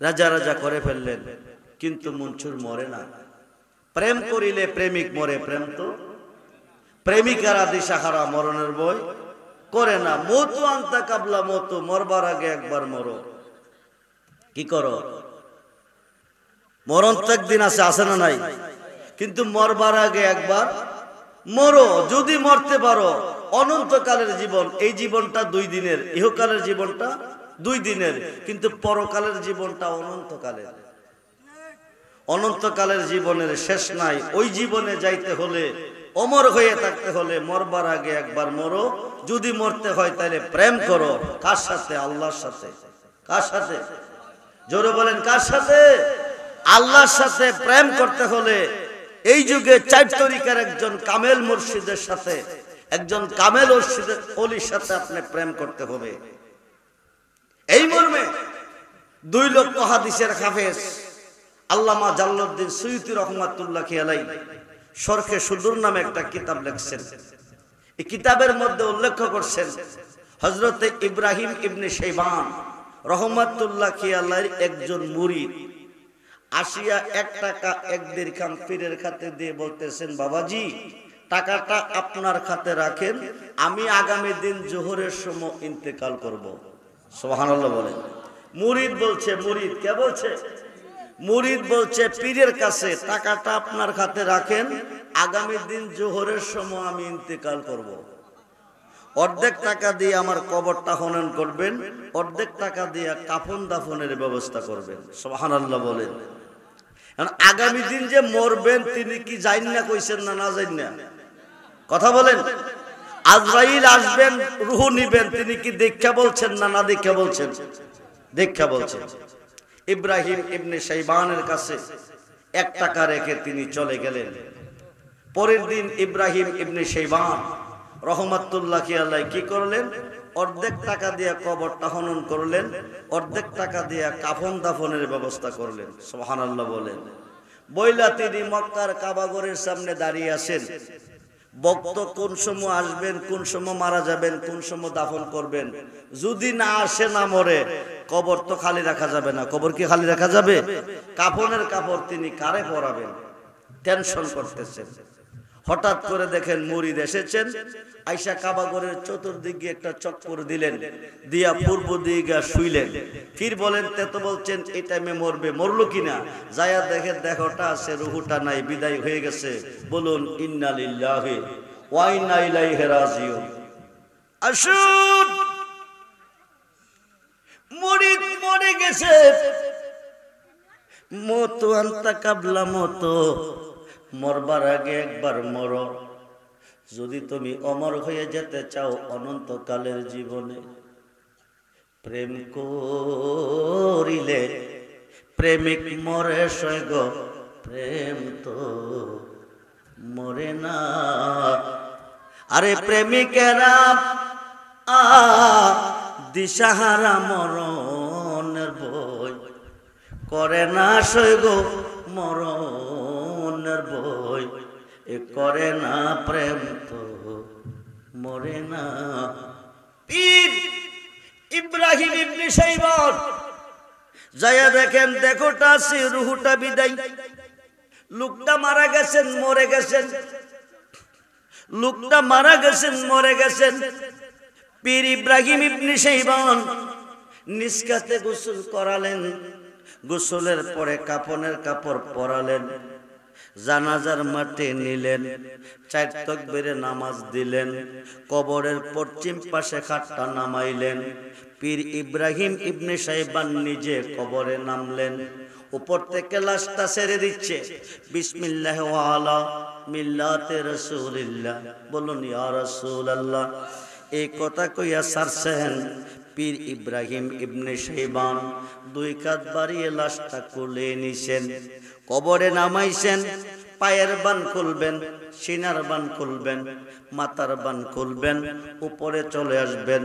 রাজা রাজা করে ফেললেন, কিন্তু মুনচুর মরে না। প্রেম করিলে প্রেমিক মরে, প্রেম তো প্রেমিকারা দিশাহারা মরণের বই করে না। মতু আনতা কাবলা মতু, মরবার আগে একবার মরো। কি করো? মরণ তো একদিন আছে, আছে না নাই? কিন্তু মরবার আগে একবার মরো। যদি মরতে পারো, অনন্তকালের জীবন, এই জীবনটা 2 দিনের, ইহকালের জীবনটা 2 দিনের, কিন্তু পরকালের জীবনটা অনন্তকালের। অনন্তকালের জীবনের শেষ নাই। ওই জীবনে যাইতে হলে, অমর হয়ে থাকতে হলে মরবার আগে একবার মরো। যদি মরতে হয় তাহলে প্রেম করো। কার সাথে? আল্লাহর সাথে। কার সাথে? জোরে বলেন, কার সাথে? আল্লাহর সাথে প্রেম করতে হলে এই যুগে 4 তরিকার একজন কামেল মুর্শিদের সাথে, একজন কামেল ওলির সাথে আপনি প্রেম করতে হবে। এই মর্মে 2 লক্ষ হাদিসের হাফেজ আল্লামা জালালউদ্দিন সুয়ুতী রহমাতুল্লাহি আলাইহি শরহে সুদূর নামে একটা কিতাব লিখছেন। এই কিতাবের মধ্যে উল্লেখ করছেন হযরত ইব্রাহিম ইবনে শাইবান রহমাতুল্লাহি আলাইহির একজন মুরিদ আসিয়া 1 টাকা 1 দিরহাম পীরের খাতে দিয়ে বলতেছেন, বাবাজি টাকাটা আপনার খাতে রাখেন, আমি আগামী দিন জোহরের সময় ইন্তেকাল করব। সুবহানাল্লাহ বলেন। মুরিদ বলছে, মুরিদ কে বলছে? মুরিদ বলছে পীরের কাছে, টাকাটা আপনার খাতে রাখেন, আগামী দিন জোহরের সময় আমি ইন্তেকাল করব। অর্ধেক টাকা দিয়ে আমার কবরটা খনন করবেন, অর্ধেক টাকা দিয়ে কাফন দাফনের ব্যবস্থা করবেন। সুবহানাল্লাহ বলেন। আগামী দিন যে মরবেন তিনি কি জানেন না? কইছেন না? না জানেন না? কথা বলেন। আজরাইল আসবেন, রূহ নিবেন, তিনি কি দেখা বলছেন না না দেখা বলছেন? দেখা বলছেন। ইব্রাহিম ইবনে শাইবানের কাছে 1 টাকা রেখে তিনি চলে গেলেন। পরের দিন ইব্রাহিম ইবনে শাইবান রহমাতুল্লাহি আলাইহি কি করলেন? অর্ধেক টাকা দিয়ে কবরটা খনন করলেন, অর্ধেক টাকা দিয়ে কাফন দাফনের ব্যবস্থা করলেন। সুবহানাল্লাহ বলেন। বইলা তিনি মক্কার কাবাগরের সামনে দাঁড়িয়ে আছেন। ভক্ত কোন সময় আসবেন, কোন সময় মারা যাবেন, কোন সময় দাফন করবেন, যদি না আসে না মরে কবর তো খালি রাখা যাবে না। কবর কি খালি রাখা যাবে? কাফনের কাপড় তিনি কারে পরাবেন টেনশন করতেছেন। হঠাৎ করে দেখেন মুরিদ এসেছেন, আয়েশা কাবাগরের চতুর্দিকে একটা চক্কর দিলেন, দিয়া পূর্ব দিকে শুইলেন। ফির বলেন, তে তো বলছেন এই টাইমে মরবে, মরলো কিনা? যায়া দেখে দেহটা আছে, রুহুটা নাই, বিদায় হয়ে গেছে। বলুন ইন্না লিল্লাহি ওয়া ইন্না ইলাইহি রাজিউন। আসুন, মুরিদ মরে গেছে। মতো আনতা কাবলা মতো, মরবার আগে একবার মরো। যদি তুমি অমর হয়ে যেতে চাও অনন্তকালের জীবনে, প্রেম করিলে প্রেমিক মরে সৈগ, প্রেম তো মরে না। আরে প্রেমিকেরা দিশাহারা মরণের বই করে না সৈগ, মরণের বই এ করে না, প্রেম তো মরে না। পীর ইব্রাহিম ইবনে শাইবান যায়া দেখেন দেখোটা আছে, রুহুটা বিদায়। লোকটা মারা গেছেন, মরে গেছেন, লোকটা মারা গেছেন, মরে গেছেন। পীর ইব্রাহিম ইবনে শাইবান নিষ্কাতে গোসল করালেন, গোসলের পরে কাফনের কাপড় পরালেন, জানাজার মাঠে নিলেন, 4 তাকবীরে নামাজ দিলেন, কবরের পশ্চিম পাশে খাটটা নামাইলেন। পীর ইব্রাহিম ইবনে শাইবান নিজে কবরে নামলেন, উপর থেকে লাশটা ছেড়ে দিচ্ছে। বিসমিল্লাহ ওয়া আলা মিল্লাতে রাসূলিল্লাহ, বলুন ইয়া রাসূলুল্লাহ। এই কথা কইয়া ছাড়ছেন। পীর ইব্রাহিম ইবনে শাইবান 2 কাঁধ বাড়িয়ে লাশটা কোলে নিছেন, কবরে নামাইছেন। পায়ের বান খুলবেন, সিনার বান খুলবেন, মাথার বান খুলবেন, উপরে চলে আসবেন।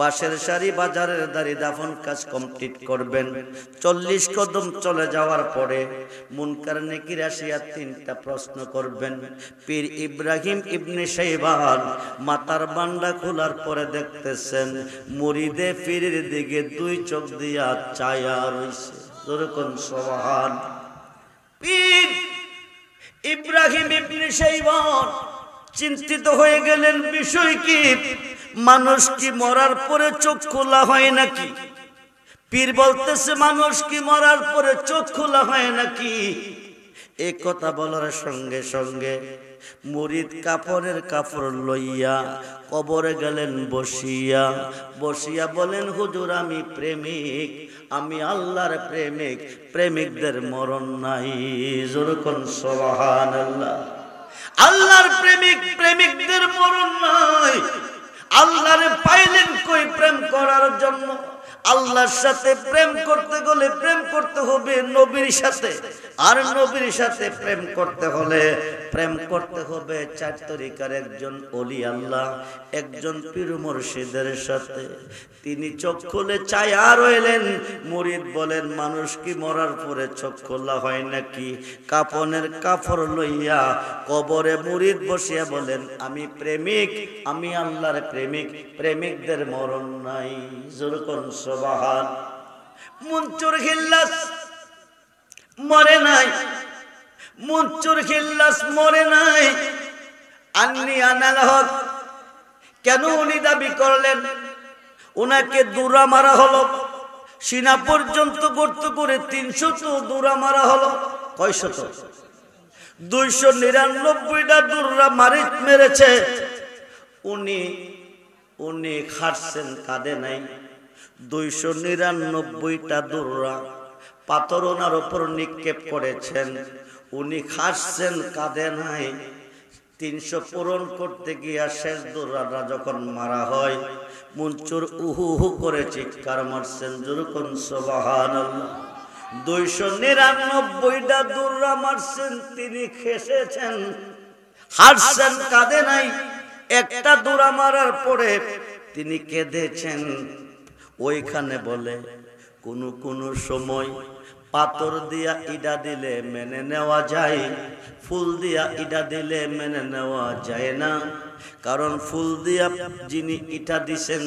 বাঁশের সারি বাজারের দাড়ি দাফন কাজ কমপ্লিট করবেন। 40 কদম চলে যাওয়ার পরে মুনকার নেকির আসিয়া 3টা প্রশ্ন করবেন। পীর ইব্রাহিম ইবনে শাইবান মাথার বান্ডা খোলার পরে দেখতেছেন মুরিদে পীরের দিকে 2 চোখ দিয়া চায়া রইছে। যেরকম সুবহান। পীর ইব্রাহিম ইবনে শাইবান চিন্তিত হয়ে গেলেন, বিষয় কি? মানুষ কি মরার পরে চোখ খোলা হয় নাকি? পীর বলতেছে, মানুষ কি মরার পরে চোখ খোলা হয় নাকি? এই কথা বলার সঙ্গে সঙ্গে মুরিদ কাপড়ের কাপড় লইয়া কবরে গেলেন বসিয়া, বসিয়া বলেন হুজুর আমি প্রেমিক, আমি আল্লাহর প্রেমিক, প্রেমিকদের মরণ নাই। যেরকম সুবহানাল্লাহ। আল্লাহর প্রেমিক, প্রেমিকদের মরণ নাই। আল্লাহরে পাইলেন কই প্রেম করার জন্য? আল্লাহর সাথে প্রেম করতে গেলে প্রেম করতে হবে নবীর সাথে, আর নবীর সাথে প্রেম করতে হলে প্রেম করতে হবে চার তরিকার একজন ওলি আল্লাহ, একজন পীর মুর্শিদের সাথে। তিনি চোখ খুলে চায়া রইলেন। মুরিদ বলেন মানুষ কি মরার পরে চোখ খোলা হয় নাকি? কাফনের কাপড় লইয়া কবরে মুরিদ বসিয়া বলেন আমি প্রেমিক, আমি আল্লাহর প্রেমিক, প্রেমিকদের মরণ নাই। যেরকম সুবহান। মনসুর খিল্লাস মরে নাই, মনসুর খিল্লাস মরে নাই। আন্নি আনাল হক কেন উনি দাবি করলেন? উনাকে দৌড়া মারা হলো, সিনা পর্যন্ত গর্ত করে 300 দৌড়া মারা হলো। কয়শত? 299টা দৌড়া মেরেছে। উনি খাটছেন, কাঁদে নাই। 299টা দৌড়া পাথর ওনার উপর নিক্ষেপ করেছেন, উনি খাটছেন, কাঁদে নাই। 300 পূরণ করতে গিয়া শেষ দৌড়াটা যখন মারা হয়, মনসুর উহু উহু করে চিৎকার মারছেন। যেরকম সুবহানাল্লাহ। 299টা দৌড়া মারছেন, তিনি খেসেছেন, হাসছেন, কাঁদে নাই। একটা দৌড়া মারার পরে তিনি কেঁদেছেন। ওইখানে বলে কোন সময় পাথর দিয়া ইটা দিলে মেনে নেওয়া যায়, ফুল দিয়া ইটা দিলে মেনে নেওয়া যায় না। কারণ ফুল দিয়া যিনি ইটা দিছেন,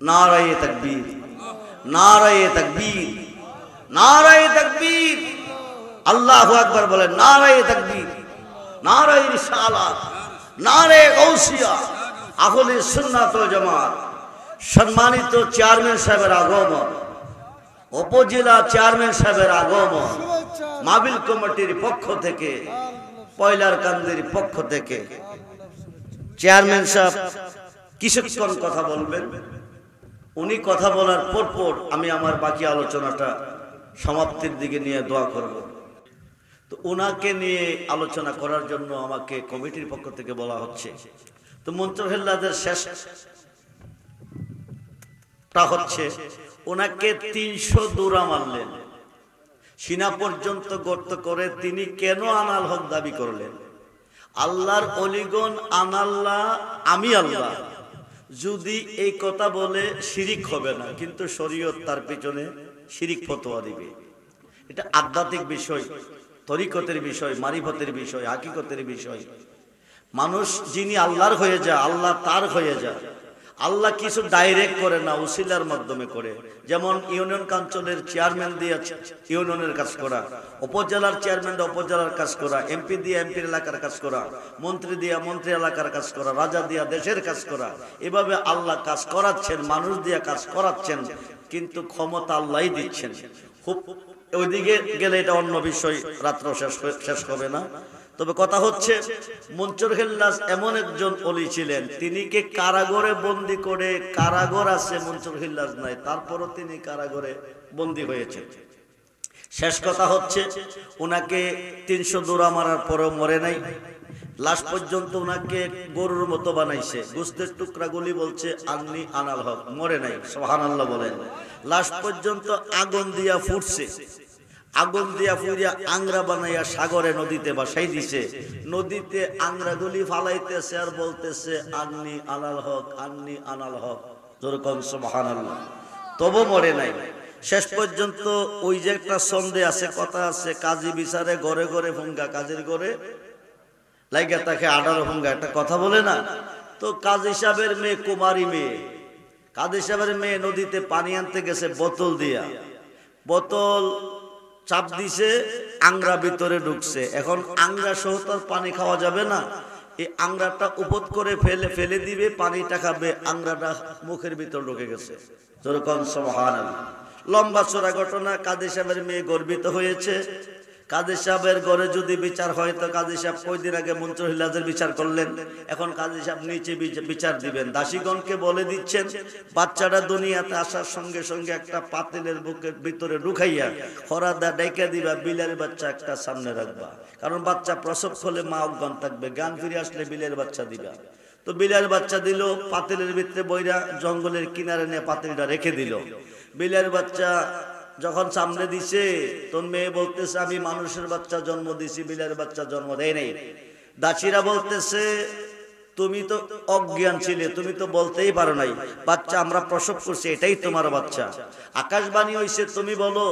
নারায়ে তাকবীর, নারায়ে তাকবীর, নারায়ে তাকবীর, আল্লাহু আকবার বলেন। নারায়ে তাকবীর, নারায়ে রিসালাত, নারায়ে গাউসিয়া, আহলে সুন্নাত ওয়াল জামাত। সম্মানিত চেয়ারম্যান সাহেবের আগমন, উপজেলা চেয়ারম্যান সাহেবের আগমন, মাহফিল কমিটির পক্ষ থেকে, পয়লার কান্দির পক্ষ থেকে। চেয়ারম্যান সাহেব কিছুক্ষণ কথা বলবেন। উনি কথা বলার পর আমি আমার বাকি আলোচনাটা সমাপ্তির দিকে নিয়ে দোয়া করব। তো ওনাকে নিয়ে আলোচনা করার জন্য আমাকে কমিটির পক্ষ থেকে বলা হচ্ছে। তো মনসুর খিল্লাসের শেষটা হচ্ছে ওনাকে 300 দৌড়া মারলেন, সিনা পর্যন্ত গর্ত করে। তিনি কেন আনাল হক দাবি করলেন? আল্লাহর অলিগণ আনাল্লাহ, আমি আল্লাহ যদি এই কথা বলে শিরিক হবে না, কিন্তু শরীয়ত তার পিছনে শিরিক ফতোয়া দিবে। এটা আধ্যাত্মিক বিষয়, তরিকতের বিষয়, মারিফতের বিষয়, হাকিকতের বিষয়। মানুষ যিনি আল্লাহর হয়ে যায়, আল্লাহ তার হয়ে যায়। আল্লাহ কিছু ডাইরেক্ট করে না, উসিলার মাধ্যমে করে। যেমন ইউনিয়ন কাউন্সিলের চেয়ারম্যান দিয়ে ইউনিয়নের কাজ করা, উপজেলার চেয়ারম্যান উপজেলার কাজ করা, এমপি দিয়ে এমপির এলাকার কাজ করা, মন্ত্রী দিয়া মন্ত্রী এলাকার কাজ করা, রাজা দিয়া দেশের কাজ করা। এভাবে আল্লাহ কাজ করাচ্ছেন, মানুষ দিয়া কাজ করাচ্ছেন, কিন্তু ক্ষমতা আল্লাহই দিচ্ছেন। খুব ওইদিকে গেলে এটা অন্য বিষয়, রাত্র শেষ হবে না। তবে কথা হচ্ছে মনসুর খিল্লাস এমন একজন ওলি ছিলেন, তিনিকে কারাগারে বন্দী করে, কারাগার আছে মনসুর খিল্লাস নাই, তারপরও তিনি কারাগারে বন্দী হয়েছে। শেষ কথা হচ্ছে ওনাকে 300 দৌড়া মারার পরেও মরে নাই। লাশ পর্যন্ত ওনাকে গরুর মতো বানাইছে, গোস্তের টুকরাগুলি বলছে আন্নি আনাল হক, মরে নাই। সুবহানাল্লাহ বলেন। লাশ পর্যন্ত আগুন দিয়া ফুটছে, আগুন দিয়া ফুরিয়া আংরা বানাইয়া সাগরে নদীতে বাসাই দিছে। নদীতে আংরাগুলি ফালাইতেছে আর বলতেছে আন্নি আনাল হক, আন্নি আনাল হক। যেরকম সুবহানাল্লাহ। তবু মরে নাই। শেষ পর্যন্ত ওই যে একটা সন্দেহ আছে, কথা আছে, কাজী বিচারে ঘরে ঘরে ফুঙ্গা, কাজীর ঘরে লাইগা তাকে 18 ফুঙ্গা, একটা কথা বলে না? তো কাজী সাহেবের মেয়ে, কুমারী মেয়ে, কাজী সাহেবের মেয়ে নদীতে পানি আনতে গেছে বোতল দিয়া, বোতল চাপ দিছে, আংরা ভিতরে ঢুকছে। এখন আংরা সহ তার পানি খাওয়া যাবে না, এই আংরাটা উপর করে ফেলে দিবে, পানিটা খাবে, আংরাটা মুখের ভিতর ঢুকে গেছে। যেরকম সুবহানাল্লাহ। লম্বা চড়া ঘটনা। কাজী সাহেবের মেয়ে গর্বিত হয়েছে। কাজী সাহেবের ঘরে যদি বিচার হয় তো কাজী সাহেব কয়দিন আগে মুনতাহিলাজের বিচার করলেন, এখন কাজী সাহেব নিচে বিচার দিবেন। দাসীগণকে বলে দিচ্ছেন বাচ্চাটা দুনিয়াতে আসার সঙ্গে সঙ্গে একটা পাতিলের বুকের ভিতরে ঢুকাইয়া খরাদা ডাইকা দিবা, বিলের বাচ্চা একটা সামনে রাখবা, কারণ বাচ্চা প্রসব হলে মা অজ্ঞান থাকবে, জ্ঞান ফিরে আসলে বিলের বাচ্চা দিবা। তো বিলের বাচ্চা দিল, পাতিলের ভিতরে বইরা জঙ্গলের কিনারে নিয়ে পাতিলটা রেখে দিল। বিলের বাচ্চা যখন সামনে দিছে, তোর মেয়ে বলতেছে আমি মানুষের বাচ্চা জন্ম দিছি, বিলের বাচ্চা জন্ম দেয় নাই। দাসীরা বলতেছে তুমি তো অজ্ঞান ছিলে, তুমি তো বলতেই পারো নাই বাচ্চা আমরা প্রসব করছি, এটাই তোমার বাচ্চা। আকাশবাণী হইছে, তুমি বলো।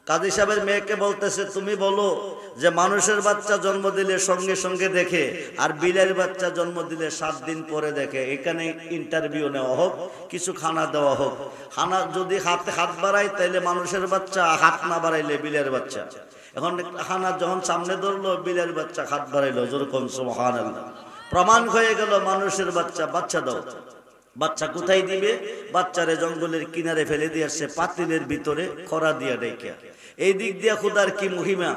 কাজী সাহেবের মেয়েকে বলতেছে তুমি বলো যে মানুষের বাচ্চা জন্ম দিলে সঙ্গে সঙ্গে দেখে, আর বিলের বাচ্চা জন্ম দিলে 7 দিন পরে দেখে। এখানে ইন্টারভিউ নেওয়া হোক, কিছু খানা দেওয়া হোক। খানা যদি হাতে হাত বাড়ায় তাইলে মানুষের বাচ্চা, হাত না বাড়াইলে বিলের বাচ্চা। এখন খানা যখন সামনে ধরলো, বিলের বাচ্চা হাত বাড়াইলো, যেরকম সুবহানাল্লাহ। প্রমাণ হয়ে গেল মানুষের বাচ্চা। বাচ্চা দাও। বাচ্চা কোথায় দিবে? বাচ্চারে জঙ্গলের কিনারে ফেলে দিয়ে আসছে, পাতিলের ভিতরে খরা দিয়া ডেকে। এই দিক দিয়ে খুদার কি মহিমা।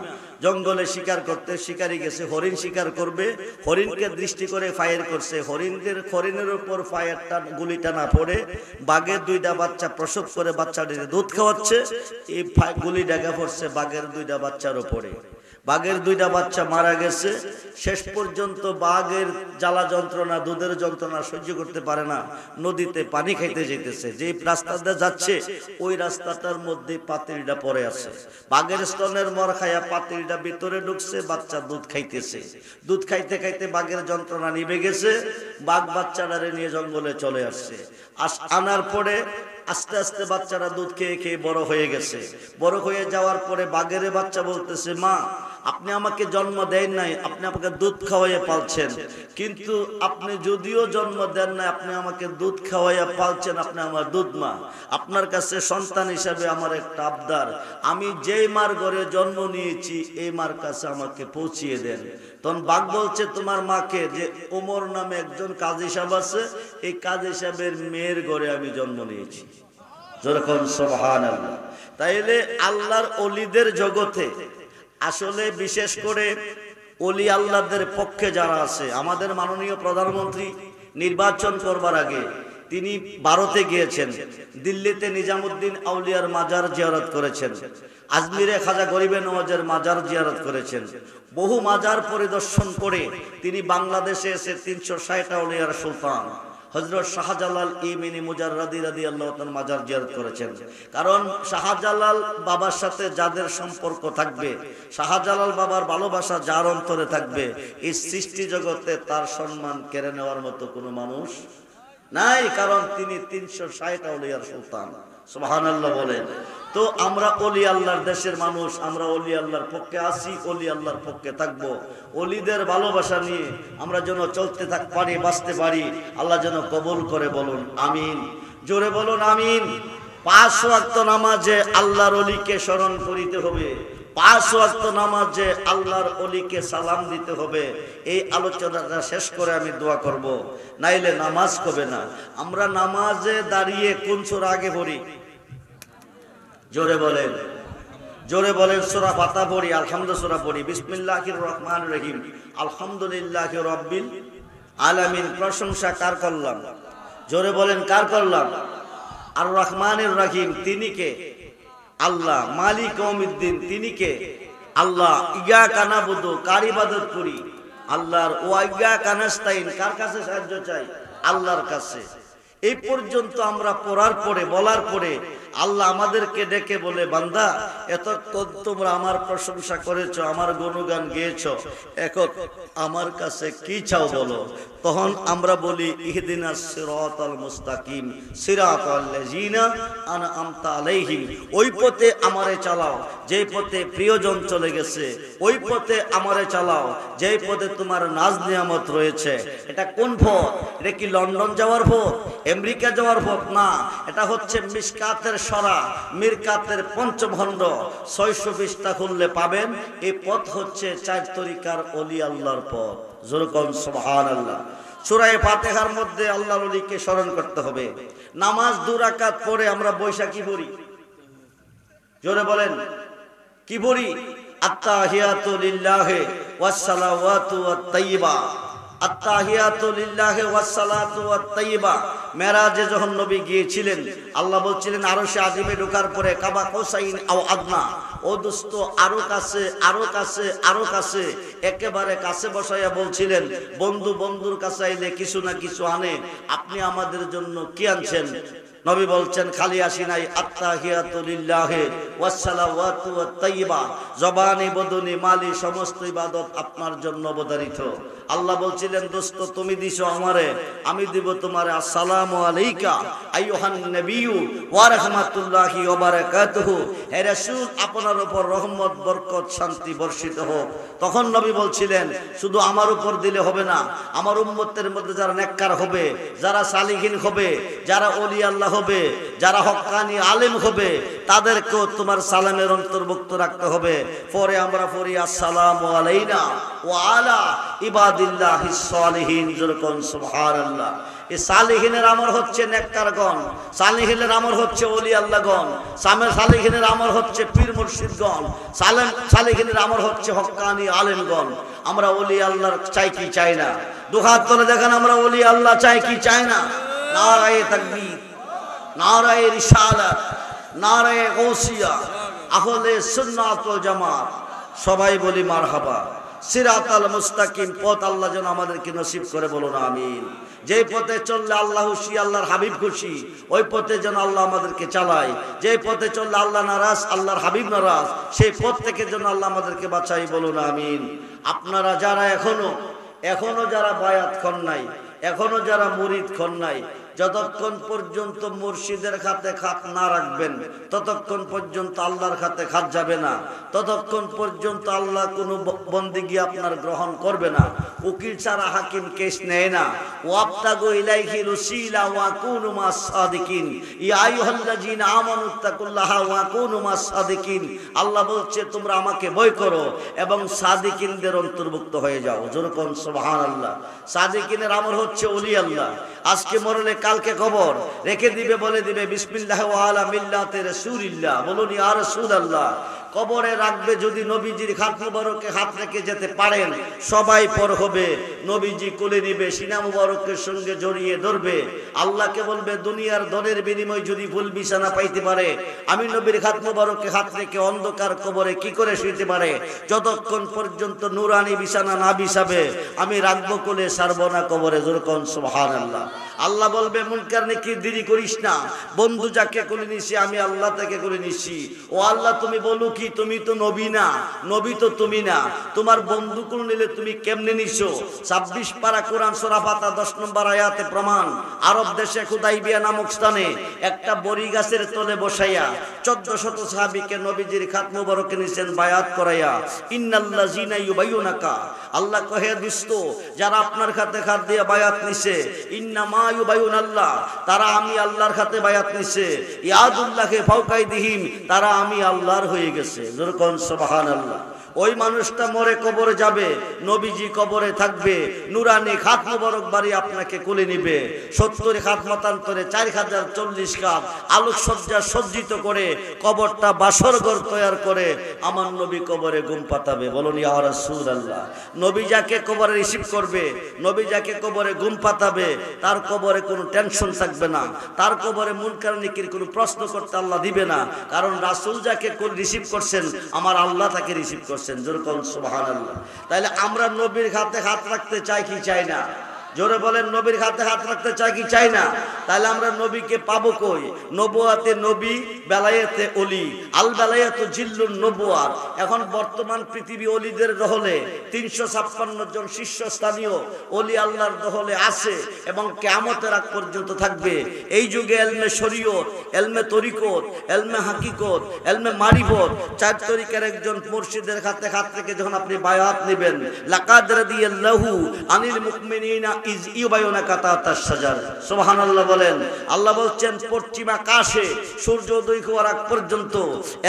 জঙ্গলে শিকার করতে শিকারি গেছে, হরিণ শিকার করবে, হরিণকে দৃষ্টি করে ফায়ার করছে। হরিণের উপর ফায়ারটা, গুলিটা না পড়ে বাঘের 2টা বাচ্চা প্রসব করে বাচ্চাটিকে দুধ খাওয়াচ্ছে। এই গুলি ডেকে পড়ছে বাঘের 2টা বাচ্চার উপরে। বাঘের 2টা বাচ্চা মারা গেছে। শেষ পর্যন্ত বাঘের জ্বালা যন্ত্রণা, দুধের যন্ত্রণা সহ্য করতে পারে না, নদীতে পানি খাইতে যেতেছে। যে রাস্তাটা যাচ্ছে ওই রাস্তাটার মধ্যে পাতিলটা পড়ে আছে। বাঘের স্তনের মর খাইয়া পাতিলটা ভিতরে ঢুকছে, বাচ্চা দুধ খাইতেছে। দুধ খাইতে খাইতে বাঘের যন্ত্রণা নিভে গেছে। বাঘ বাচ্চাটারে নিয়ে জঙ্গলে চলে আসছে। আনার পরে আস্তে আস্তে বাচ্চারা দুধ খেয়ে খেয়ে বড় হয়ে গেছে। বড় হয়ে যাওয়ার পরে বাঘের বাচ্চা বলতেছে মা, আপনি আমাকে জন্ম দেন নাই, আপনি আমাকে দুধ খাওয়াইয়া পালছেন, কিন্তু আপনি যদিও জন্ম দেন নাই, আপনি আমাকে দুধ খাওয়াইয়া পালছেন, আপনি আমার দুধ মা। আপনার কাছে সন্তান হিসাবে আমার একটা আবদার, আমি যেই মার ঘরে জন্ম নিয়েছি এই মার কাছে আমাকে পৌঁছিয়ে দেন। তখন বাঘ বলছে তোমার মাকে, যে ওমর নামে একজন কাজী সাহেব আছে, এই কাজী সাহেবের মেয়ের ঘরে আমি জন্ম নিয়েছি। যেরকম সুবহানাল্লাহ। তাইলে আল্লাহর ওলিদের জগতে আসলে বিশেষ করে ওলি আল্লাহদের পক্ষে যারা আছে, আমাদের মাননীয় প্রধানমন্ত্রী নির্বাচন করবার আগে তিনি ভারতে গিয়েছেন, দিল্লিতে নিজামুদ্দিন আউলিয়ার মাজার জিয়ারত করেছেন, আজমিরে খাজা গরিবে নওয়াজের মাজার জিয়ারত করেছেন। বহু মাজার পরিদর্শন করে তিনি বাংলাদেশে এসে 360 আউলিয়ার সুলতান হযরত শাহজালাল ইবনে মুজাররাদি রাদিয়াল্লাহু তাআলা মাজার জিয়ারত করেছেন। কারণ শাহজালাল বাবার সাথে যাদের সম্পর্ক থাকবে, শাহজালাল বাবার ভালোবাসা যার অন্তরে থাকবে, এই সৃষ্টি জগতে তার সম্মান কেড়ে নেওয়ার মতো কোনো মানুষ নাই, কারণ তিনি 360 আউলিয়ার সুলতান। সুবহানাল্লাহ বলেন। তো আমরা ওলি আল্লাহর দেশের মানুষ, আমরা ওলি আল্লাহর পক্ষে আছি, ওলি আল্লাহর পক্ষে থাকবো। ওলিদের ভালোবাসা নিয়ে আমরা যেন চলতে পারি, বাঁচতে পারি। আল্লাহ যেন কবুল করে, বলুন আমিন। জোরে বলুন আমিন। 5 ওয়াক্ত নামাজে আল্লাহর ওলিকে স্মরণ করিতে হবে, 5 ওয়াক্ত নামাজে আল্লাহর ওলিকে সালাম দিতে হবে। এই আলোচনাটা শেষ করে আমি দোয়া করব, নাইলে নামাজ হবে না। আমরা নামাজে দাঁড়িয়ে কোন সূরা আগে পড়ি? জোরে বলেন, জোরে বলেন। সূরা ফাতিহা পড়ি, আলহামদুলিল্লাহ সূরা পড়ি, বিসমিল্লাহির রহমানির রহিম, আলহামদুলিল্লাহি রাব্বিল আলামিন। প্রশংসা কার করলাম? জোরে বলেন কার করলাম? আর রহমানির রহিম, তিনি কে? আল্লাহ। মালিক ইয়াউমিদ্দিন, তিনি কে? আল্লাহ। ইয়াকা নাবুদু, কার ইবাদত করি? আল্লাহর। ওয়া ইয়াকা নাস্তাইন, কার কাছে সাহায্য চাই? আল্লাহর কাছে। এই পর্যন্ত আমরা পড়ার পরে, বলার পরে আল্লাহ আমাদেরকে ডেকে বলে, বান্দা এতক্ষণ তোমরা আমার প্রশংসা করেছো, আমার গুণগান গেয়েছো, এখন আমার কাছে কি চাও বলো। তখন আমরা বলি ইহদিনাস সিরাতাল মুস্তাকিম সিরাতাল লাযিনা আনআমতা আলাইহিম, ওই পথে আমারে চালাও যেই পথে প্রিয়জন চলে গেছে, ওই পথে আমারে চালাও যেই পথে তোমার নাজ নিয়ামত রয়েছে। এটা কোন পথ? এটা কি লন্ডন যাওয়ার পথ, আমেরিকা যাওয়ার পথ? না, এটা হচ্ছে মিশকাতের সরা, মিরকাতের পঞ্চম খণ্ড 620টা খুললে পাবেন। এই পথ হচ্ছে 4 তরিকার ওলি আল্লাহর পথ। যেরকম সুবহানাল্লাহ। সূরা ফাতিহার মধ্যে আল্লাহর ওলিকে স্মরণ করতে হবে। নামাজ 2 রাকাত পড়ে আমরা বৈশাখী পড়ি, জোরে বলেন কি পড়ি? আত্তাহিয়াতু লিল্লাহি ওয়াস সালাওয়াতু ওয়াত তাইয়্যিবা, আত্তাহিয়াতু লিল্লাহি ওয়াস সালাতু ওয়াত তাইয়্যিবা। মেরাজে যখন নবী গিয়েছিলেন, আল্লাহ বলছিলেন আরশে আজিমে ঢোকার পরে কাবা কৌসাইন আও আদনা, ও দোস্ত আরো কাছে, আরো কাছে, আরো কাছে, একেবারে কাছে বসাইয়া বলছিলেন বন্ধু বন্ধুর কাছে আইলে কিছু না কিছু আনে, আপনি আমাদের জন্য কি আনছেন? নবী বলছেন খালি আসি নাই, আত্তাহিয়াতু লিল্লাহি ওয়াস সালাওয়াতু ওয়াত তাইয়্যিবা, জবানি বদনি মালি সমস্ত ইবাদত আপনার জন্য অবধারিত। আল্লাহ বলছিলেন দোস্ত তুমি দিছো আমারে, আমি দিব তোমারে। আসসালামু আলাইকা আইয়ুহান নবিয়্যু ওয়া রাহমাতুল্লাহি ওয়া বারাকাতুহু, হে রাসূল আপনার উপর রহমত বরকত শান্তি বর্ষিত হোক। তখন নবী বলছিলেন শুধু আমার উপর দিলে হবে না, আমার উম্মতের মধ্যে যারা নেককার হবে, যারা সালিহিন হবে, যারা ওলি আল্লাহ হবে, যারা হক্কানি আলেম হবে, তাদেরকেও তোমার সালামের অন্তর্ভুক্ত রাখতে হবে। পরে আমরা পড়ি আসসালামু আলাইনা ওয়া আলা ইবাদিল্লাহিস সালিহিন, যেরকম সুবহানাল্লাহ। এই সালিহিনের আমল হচ্ছে নেককারগণ, সালিহিনের আমল হচ্ছে ওলি আল্লাহগণ, সালিহিনের আমল হচ্ছে পীর মুর্শিদগণ, সালিহিনের আমল হচ্ছে হক্কানি আলেমগণ। আমরা ওলি আল্লাহর চাই কি চাই না? দুহাত তুলে দেখেন আমরা ওলি আল্লাহ চাই কি চাই না? নারায়ে তাকবীর, নারায়ে রিসালাত, নারায়ে গৌসিয়া, আহলে সুন্নাত ওয়াল জামাত, সবাই বলি মারহাবা। সিরাতাল মুস্তাকিম পথ আল্লাহ যেন আমাদেরকে নসিব করে, বলুন আমিন। যেই পথে চললে আল্লাহ খুশি, আল্লাহর হাবিব খুশি, ওই পথে যেন আল্লাহ আমাদেরকে চালায়। যেই পথে চললে আল্লাহ নারাজ, আল্লাহর হাবিব নারাজ, সেই পথ থেকে যেন আল্লাহ আমাদেরকে বাঁচাই, বলুন আমিন। আপনারা যারা এখনো যারা বায়াত খন নাই, এখনো যারা মুরিদ খন নাই, যতক্ষণ পর্যন্ত মুর্শিদের খাতে খাত না রাখবেন ততক্ষণ পর্যন্ত আল্লাহর খাতে খাত যাবে না, ততক্ষণ পর্যন্ত আল্লাহ কোনো বন্দিগি আপনার গ্রহণ করবে না। উকিল ছাড়া হাকিম কেস নেয় না। ওয়াবতাগু ইলাইহিল ওয়াসিলা ওয়া কুনু মাস সাদিকিন, ইয়া আইয়ুহাল্লাযিনা আমানুত্তাকুল্লাহা ওয়া কুনু মাস সাদিকিন। আল্লাহ বলছে তোমরা আমাকে ভয় করো এবং সাদিকিনদের অন্তর্ভুক্ত হয়ে যাও। যেরকম সুবহানাল্লাহ। সাদিকিনের আমল হচ্ছে ওলি আল্লাহ। আজকে মরলে কালকে কবর রেখে দিবে, বলে দিবে বিসমিল্লাহ ওয়া আলা মিল্লাতি রাসূলিল্লাহ, বলুন ইয়া রাসূলুল্লাহ। কবরে রাখবে যদি নবীজির হাত মুবারকে হাত রেখে যেতে পারেন, সবাই পর হবে, নবীজি কোলে নিবে, সিনা মুবারকের সঙ্গে জড়িয়ে ধরবে। আল্লাহকে বলবে দুনিয়ার ধনের বিনিময় যদি ফুল বিছানা পাইতে পারে, আমি নবীর হাত মুবারকে হাত রেখে অন্ধকার কবরে কি করে শুইতে পারে? যতক্ষণ পর্যন্ত নুরানি বিছানা না বিছাবে আমি রাখবো কোলে, ছাড়বো না কবরে। যেরকম সুবহানাল্লাহ। আল্লাহ বলবে মুনকার নেকির দেরি করিস না, বন্ধু যাকে কোলে নিছি আমি আল্লাহ থেকে কোলে নিছি। ও আল্লাহ তুমি বলো কি তুমি তো নবী না, নবী তো তুমি না, তোমার বন্ধু কোলে নিলে তুমি কেমনে নিছো? 26 পারা কোরআন সূরা ফাতিহা 10 নম্বর আয়াতে প্রমাণ। আরব দেশে হুদাইবিয়া নামক স্থানে একটা বড়ি গাছের তলে বসাইয়া 1400 সাহাবীকে নবীজির খাত মুবারকে নিছেন বায়াত করাইয়া। ইন্নাল্লাযিনা ইউবাইয়ুনাকা, আল্লাহ কহে দোস্ত যারা আপনার খাতে খাত দিয়ে বায়াত নিছে, ইন্নামা ইউবাইয়ুনাল্লাহ, তারা আমি আল্লাহর খাতে বায়াত নিছে। ইয়াদুল্লাহি ফাওকা আইদিহিম, তারা আমি আল্লাহর হয়ে গেছে। যেরকম সুবহানাল্লাহ। ওই মানুষটা মরে কবরে যাবে, নবীজি কবরে থাকবে, নুরানি খাত মুবারক বাড়ি আপনাকে কোলে নিবে। 70 খাত মতান্তরে 4040 খাত আলোকসজ্জা সজ্জিত করে কবরটা বাসরঘর তৈরি করে আমার নবী কবরে ঘুম পাতাবে। বলুন ইয়া রাসূলুল্লাহ। নবী যাকে কবরে রিসিভ করবে, নবী যাকে কবরে ঘুম পাতাবে, তার কবরে কোনো টেনশন থাকবে না, তার কবরে মুনকার নেকির কোনো প্রশ্ন করতে আল্লাহ দিবে না। কারণ রাসূল যাকে রিসিভ করছেন আমার আল্লাহ তাকে রিসিভ করছেন। যেরকম সুবহানাল্লাহ। তাহলে আমরা নবীর হাতে হাত রাখতে চাই কি চাই না? জোরে বলেন নবীর হাতে হাত রাখতে চাই কি চাই না? তাহলে আমরা নবীকে পাবো কই? নবুয়াতে নবী, বেলায়েতে ওলি। আল বেলায়েতু জিল্লুন নবুয়াত। এখন বর্তমান পৃথিবী ওলিদের দহলে 356 জন শীর্ষস্থানীয় ওলি আল্লাহর দহলে আছে এবং কিয়ামতের আগ পর্যন্ত থাকবে। এই যুগে ইলমে শরীয়ত, ইলমে তরিকত, ইলমে হাকিকত, ইলমে মারিফত, 4 তরিকার একজন মুর্শিদের হাতে হাত রেখে যখন আপনি বায়াত নেবেন, লাকাদ রাদিয়াল্লাহু আনিল মুমিনিনা ইউবায়ুনাকা তাহতাশ শাজার। সুবহানাল্লাহ বলেন। আল্লাহ বলছেন পশ্চিম আকাশে সূর্য উদয় হওয়ার আগ পর্যন্ত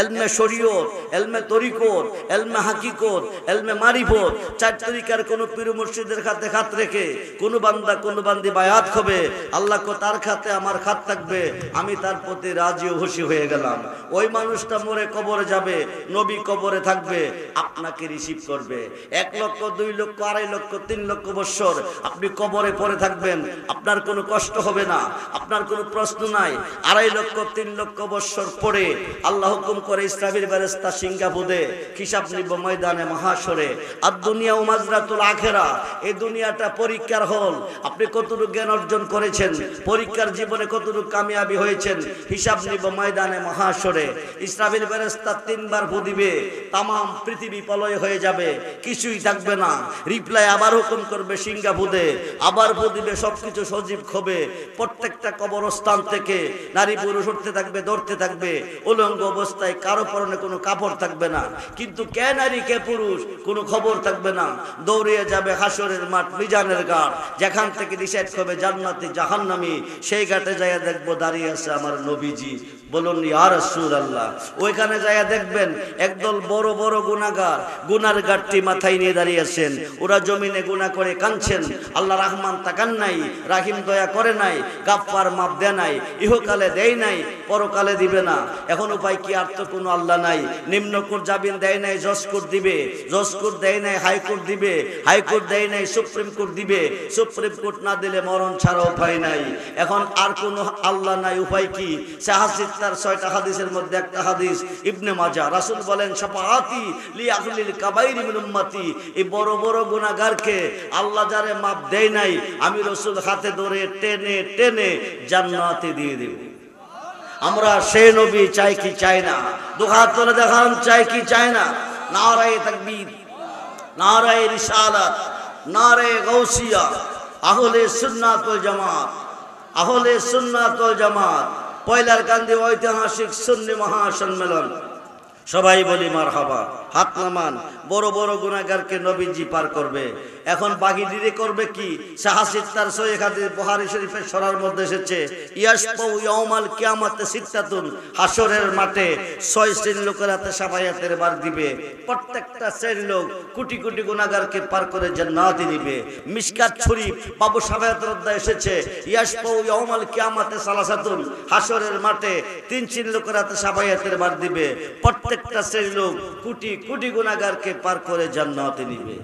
ইলমে শরীয়ত, ইলমে তরিকত, ইলমে হাকিকত, ইলমে মারিফত, চার তরিকার কোন পীর মুর্শিদের খাতে হাত রেখে কোন বান্দা কোন বান্দি বায়াত হবে, আল্লাহ কো তার খাতে আমার খাত থাকবে, আমি তার প্রতি রাজি ও খুশি হয়ে গেলাম। ওই মানুষটা মরে কবরে যাবে, নবী কবরে থাকবে, আপনাকে রিসিভ করবে। 1 লক্ষ 2 লক্ষ 2.5 লক্ষ 3 লক্ষ বছর আপনি কবরে পড়ে থাকবেন, আপনার কোনো কষ্ট হবে না, আপনার কোনো প্রশ্ন নাই। 2.5 লক্ষ 3 লক্ষ বছর পরে আল্লাহ হুকুম করে ইসরাফিল ফেরেশতা সিংহাপুদে হিসাব নিব ময়দানে মহাশরে। আর দুনিয়া ও মাজরাতুল আখিরা, এই দুনিয়াটা পরীক্ষার হল। আপনি কতটুকু জ্ঞান অর্জন করেছেন, পরীক্ষার জীবনে কতটুকু কামিয়াবি হয়েছেন, হিসাব নিব ময়দানে মহাশরে। ইসরাফিল ফেরেশতা 3 বার ফু দিবে, তাম পৃথিবী প্রলয় হয়ে যাবে, কিছুই থাকবে না। রিপ্লাই আবার হুকুম করবে সিংহাপুদে, আবার ফু দিবে, সবকিছু সজীব হবে। প্রত্যেকটা কবরস্থান থেকে নারী পুরুষ উঠতে থাকবে, দৌড়তে থাকবে, উলঙ্গ অবস্থায়, কারো পরনে কোনো কাপড় থাকবে না। কিন্তু কে নারী কে পুরুষ কোনো খবর থাকবে না। দৌড়িয়ে যাবে হাসরের মাঠ, মিজানের ঘাট, যেখান থেকে ডিসাইড হবে জান্নাতি জাহান্নামী। সেই ঘাটে যাইয়া দেখবো দাঁড়িয়ে আছে আমার নবীজি। বলুন ইয়া রাসূলুল্লাহ। ওইখানে যাইয়া দেখবেন একদল বড় বড় গুনাহগার, গুনার গাঁটটি মাথায় নিয়ে দাঁড়িয়ে আছেন। ওরা জমিনে গুনাহ করে কাঁদছেন, আল্লাহ রহমান তাকান নাই, রাহিম দয়া করে নাই, গাফফার মাপ দেয় নাই, ইহকালে দেয় নাই, পরকালে দিবে না। এখন উপায় কি? আর তো কোনো আল্লাহ নাই। নিম্ন কোর্ট জামিন দেয় নাই, জজ কোর্ট দিবে, জজ কোর্ট দেয় নাই, হাইকোর্ট দিবে, হাইকোর্ট দেয় নাই, সুপ্রিম কোর্ট দিবে, সুপ্রিম কোর্ট না দিলে মরণ ছাড়া উপায় নাই। এখন আর কোনো আল্লাহ নাই, উপায় কি? তার 6টা হাদিসের মধ্যে একটা হাদিস ইবনে মাজাহ, রাসূল বলেন শাফাআতি লি আহলিল কাবাইর মিন উম্মতি। এই বড় বড় গুনাহগারকে আল্লাহ যারে মাপ দেয় নাই, আমি রাসূল হাতে ধরে টেনে টেনে জান্নাতে দিয়ে দেব। আমরা সেই নবী চাই কি চাই না? দুহাত তুলে দেখান, চাই কি চাই না? নারায়ে তাকবীর, নারায়ে রিসালাত, নারায়ে গাউসিয়া, আহলে সুন্নাত ওয়াল জামাত, আহলে সুন্নাত ওয়াল জামাত। পয়লার কান্দি ঐতিহাসিক সুন্নি মহাসম্মেলন। সবাই বলি মারহাবা। হাত নামান। বড় বড় গুনাহগারকে নবীজি পার করবে। এখন বাকি দিদি করবে কি? সাহাসিত্তার সহিহ হাদিস বুখারী শরীফের সরার মধ্যে এসেছে, ইয়াশফাউ ইয়াউমাল কিয়ামাতে সিত্তাতুন। হাসরের মাঠে 6 শ্রেণীর লোকের হাতে শাফায়াতের বার দিবে। প্রত্যেকটা শ্রেণীর লোক কোটি কোটি গুনাহগারকে পার করে জান্নাতে নিবে। মিশকাত শরীফ বাবু শাফায়াতের অধ্যায় এসেছে, ইয়াশফাউ ইয়াউমাল কিয়ামাতে সালাসাতুন। হাসরের মাঠে 3 শ্রেণীর লোকের হাতে শাফায়াতের বার দিবে। প্রত্যেকটা শ্রেণীর লোক কোটি কোটি গুনাহগারকে পার করে জান্নাতে নিবে।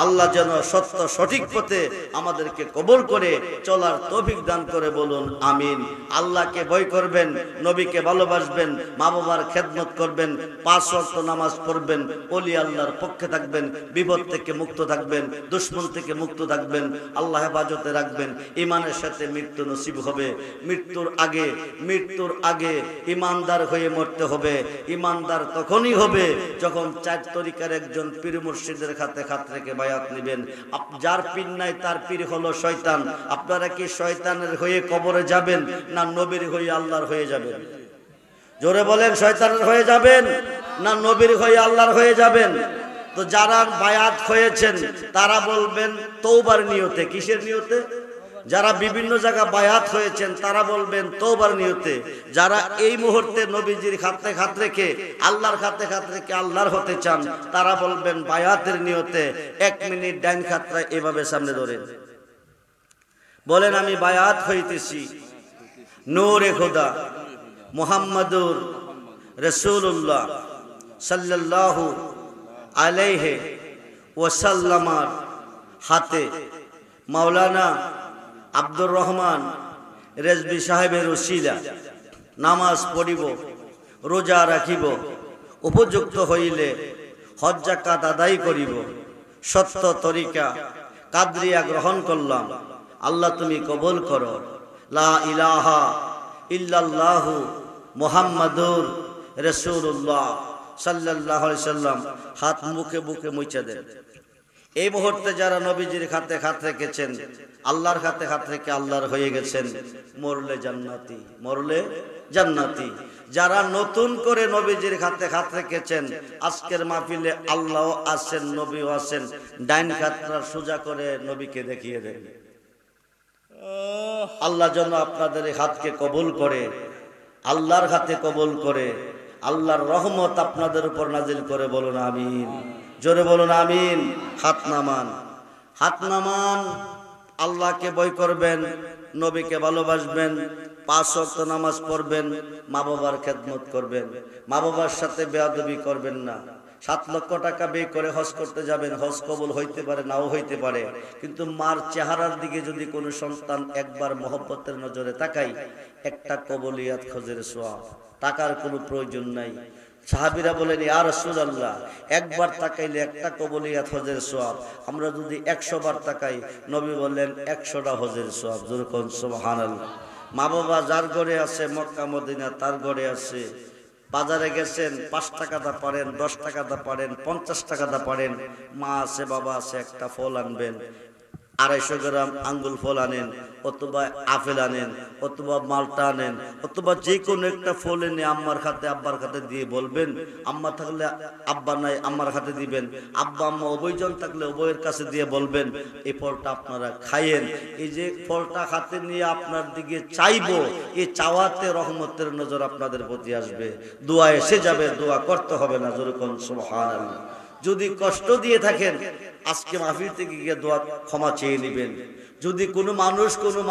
আল্লাহ যেন সত্য সঠিক পথে আমাদেরকে কবুল করে চলার তৌফিক দান করে, বলুন আমিন। আল্লাহকে ভয় করবেন, নবীকে ভালোবাসবেন, মা বাবার খেদমত করবেন, 5 ওয়াক্ত নামাজ পড়বেন, ওলি আল্লাহর পক্ষে থাকবেন, বিপদ থেকে মুক্ত থাকবেন, দুশমন থেকে মুক্ত থাকবেন, আল্লাহ হেফাজতে রাখবেন। ঈমানের সাথে মৃত্যু নসিব হবে। মৃত্যুর আগে ঈমানদার হয়ে মরতে হবে। ঈমানদার তখনই হবে যখন 4 তরিকার একজন পীর মুর্শিদের খাতে খাত রেখে বায়াত নেবেন। যার পীর নাই তার পীর হলো শয়তান। আপনারা কি শয়তানের হয়ে কবরে যাবেন না নবীর হয়ে আল্লাহর হয়ে যাবেন? জোরে বলেন, শয়তানের হয়ে যাবেন না নবীর হয়ে আল্লাহর হয়ে যাবেন? তো যারা বায়াত হয়েছেন তারা বলবেন তওবার নিয়তে। কিসের নিয়তে? যারা বিভিন্ন জায়গায় বায়াত হয়েছেন তারা বলবেন তওবার নিয়তে। যারা এই মুহূর্তে নবীজির খাতে খাত রেখে আল্লাহর খাতে খাত রেখে আল্লাহর হতে চান তারা বলবেন বায়াতের নিয়তে। 1 মিনিট ডাইন খাতটা এভাবে সামনে ধরেন, বলেন আমি বায়াত হইতেছি নূরে খোদা মুহাম্মাদুর রাসূলুল্লাহ সাল্লাল্লাহু আলাইহি ওয়াসাল্লামার হাতে মাওলানা আব্দুর রহমান রেজবি সাহেবের ওসিলা নামাজ পড়িব, রোজা রাখিব, উপযুক্ত হইলে হজ যাকাত আদায় করিব, সত্য তরিকা কাদরিয়া গ্রহণ করলাম। আল্লাহ তুমি কবুল করো। লা ইলাহা ইল্লাল্লাহু মুহাম্মাদুর রাসূলুল্লাহ সাল্লাল্লাহু আলাইহি সাল্লাম। হাত মুখে বুকে মুছে দেন। এই মুহূর্তে যারা নবীজির হাতে হাত রেখেছেন, আল্লাহর হাতে হাত রেখে আল্লাহর হয়ে গেছেন, মরলে জান্নাতি, মরলে জান্নাতি। যারা নতুন করে নবীজির হাতে হাত রেখেছেন, আজকের মাহফিলে আল্লাহ আছেন, নবীও আছেন, ডাইন হাতটা সোজা করে নবীকে দেখিয়ে দেন। আল্লাহ যেন আপনাদের এই হাতকে কবুল করে, আল্লাহর হাতে কবুল করে, আল্লাহর রহমত আপনাদের উপর নাজিল করে। বলুন আমিন, জোরে বলুন আমিন। হাত নামান, হাত নামান। আল্লাহকে ভয় করবেন, নবীকে ভালোবাসবেন, 5 ওয়াক্ত নামাজ পড়বেন, মা বাবার খেদমত করবেন, মা বাবার সাথে বেয়াদবি করবেন না। 7 লক্ষ টাকা ব্যয় করে হজ করতে যাবেন, হজ কবুল হইতে পারে, নাও হইতে পারে, কিন্তু মার চেহারার দিকে যদি কোনো সন্তান একবার মহব্বতের নজরে তাকাই, একটা কবুলিয়াত খোঁজের সওয়াব। টাকার কোনো প্রয়োজন নাই। সাহাবীরা বলেন, ইয়া রাসূলুল্লাহ, একবার তাকাইলে একটা কবুলিয়াত হজের সওয়াব। আমরা যদি 100 বার তাকাই, নবী বললেন 100টা হজের সওয়াব। জোরে কোন সুবহানাল্লাহ। মা বাবা যার ঘরে আছে, মক্কা মদিনা তার ঘরে আছে। বাজারে গেছেন, 5 টাকা দা পারেন, 10 টাকা দা পারেন, 50 টাকা দা পারেন, মা আছে বাবা আছে, একটা ফল আনবেন, 250 গ্রাম আঙ্গুল ফল আনেন, অথবা আপেল আনেন, অথবা মালটা আনেন, অথবা যে কোনো একটা ফল এনে আম্মার খাতে আব্বার খাতে দিয়ে বলবেন, আম্মা থাকলে আব্বা নাই আম্মার খাতে দিবেন, আব্বা আম্মা উভয়জন থাকলে উভয়ের কাছে দিয়ে বলবেন, এই ফলটা আপনারা খাইয়েন। এই যে ফলটা হাতে নিয়ে আপনার দিকে চাইবো, এই চাওয়াতে রহমতের নজর আপনাদের প্রতি আসবে, দোয়া এসে যাবে, দোয়া করতে হবে না। জোরে কোন সুবহানাল্লাহ। যদি কষ্ট দিয়ে থাকেন, আজকে মাহফিল থেকে গিয়ে দোয়া ক্ষমা চেয়ে নেবেন। যদি কোনো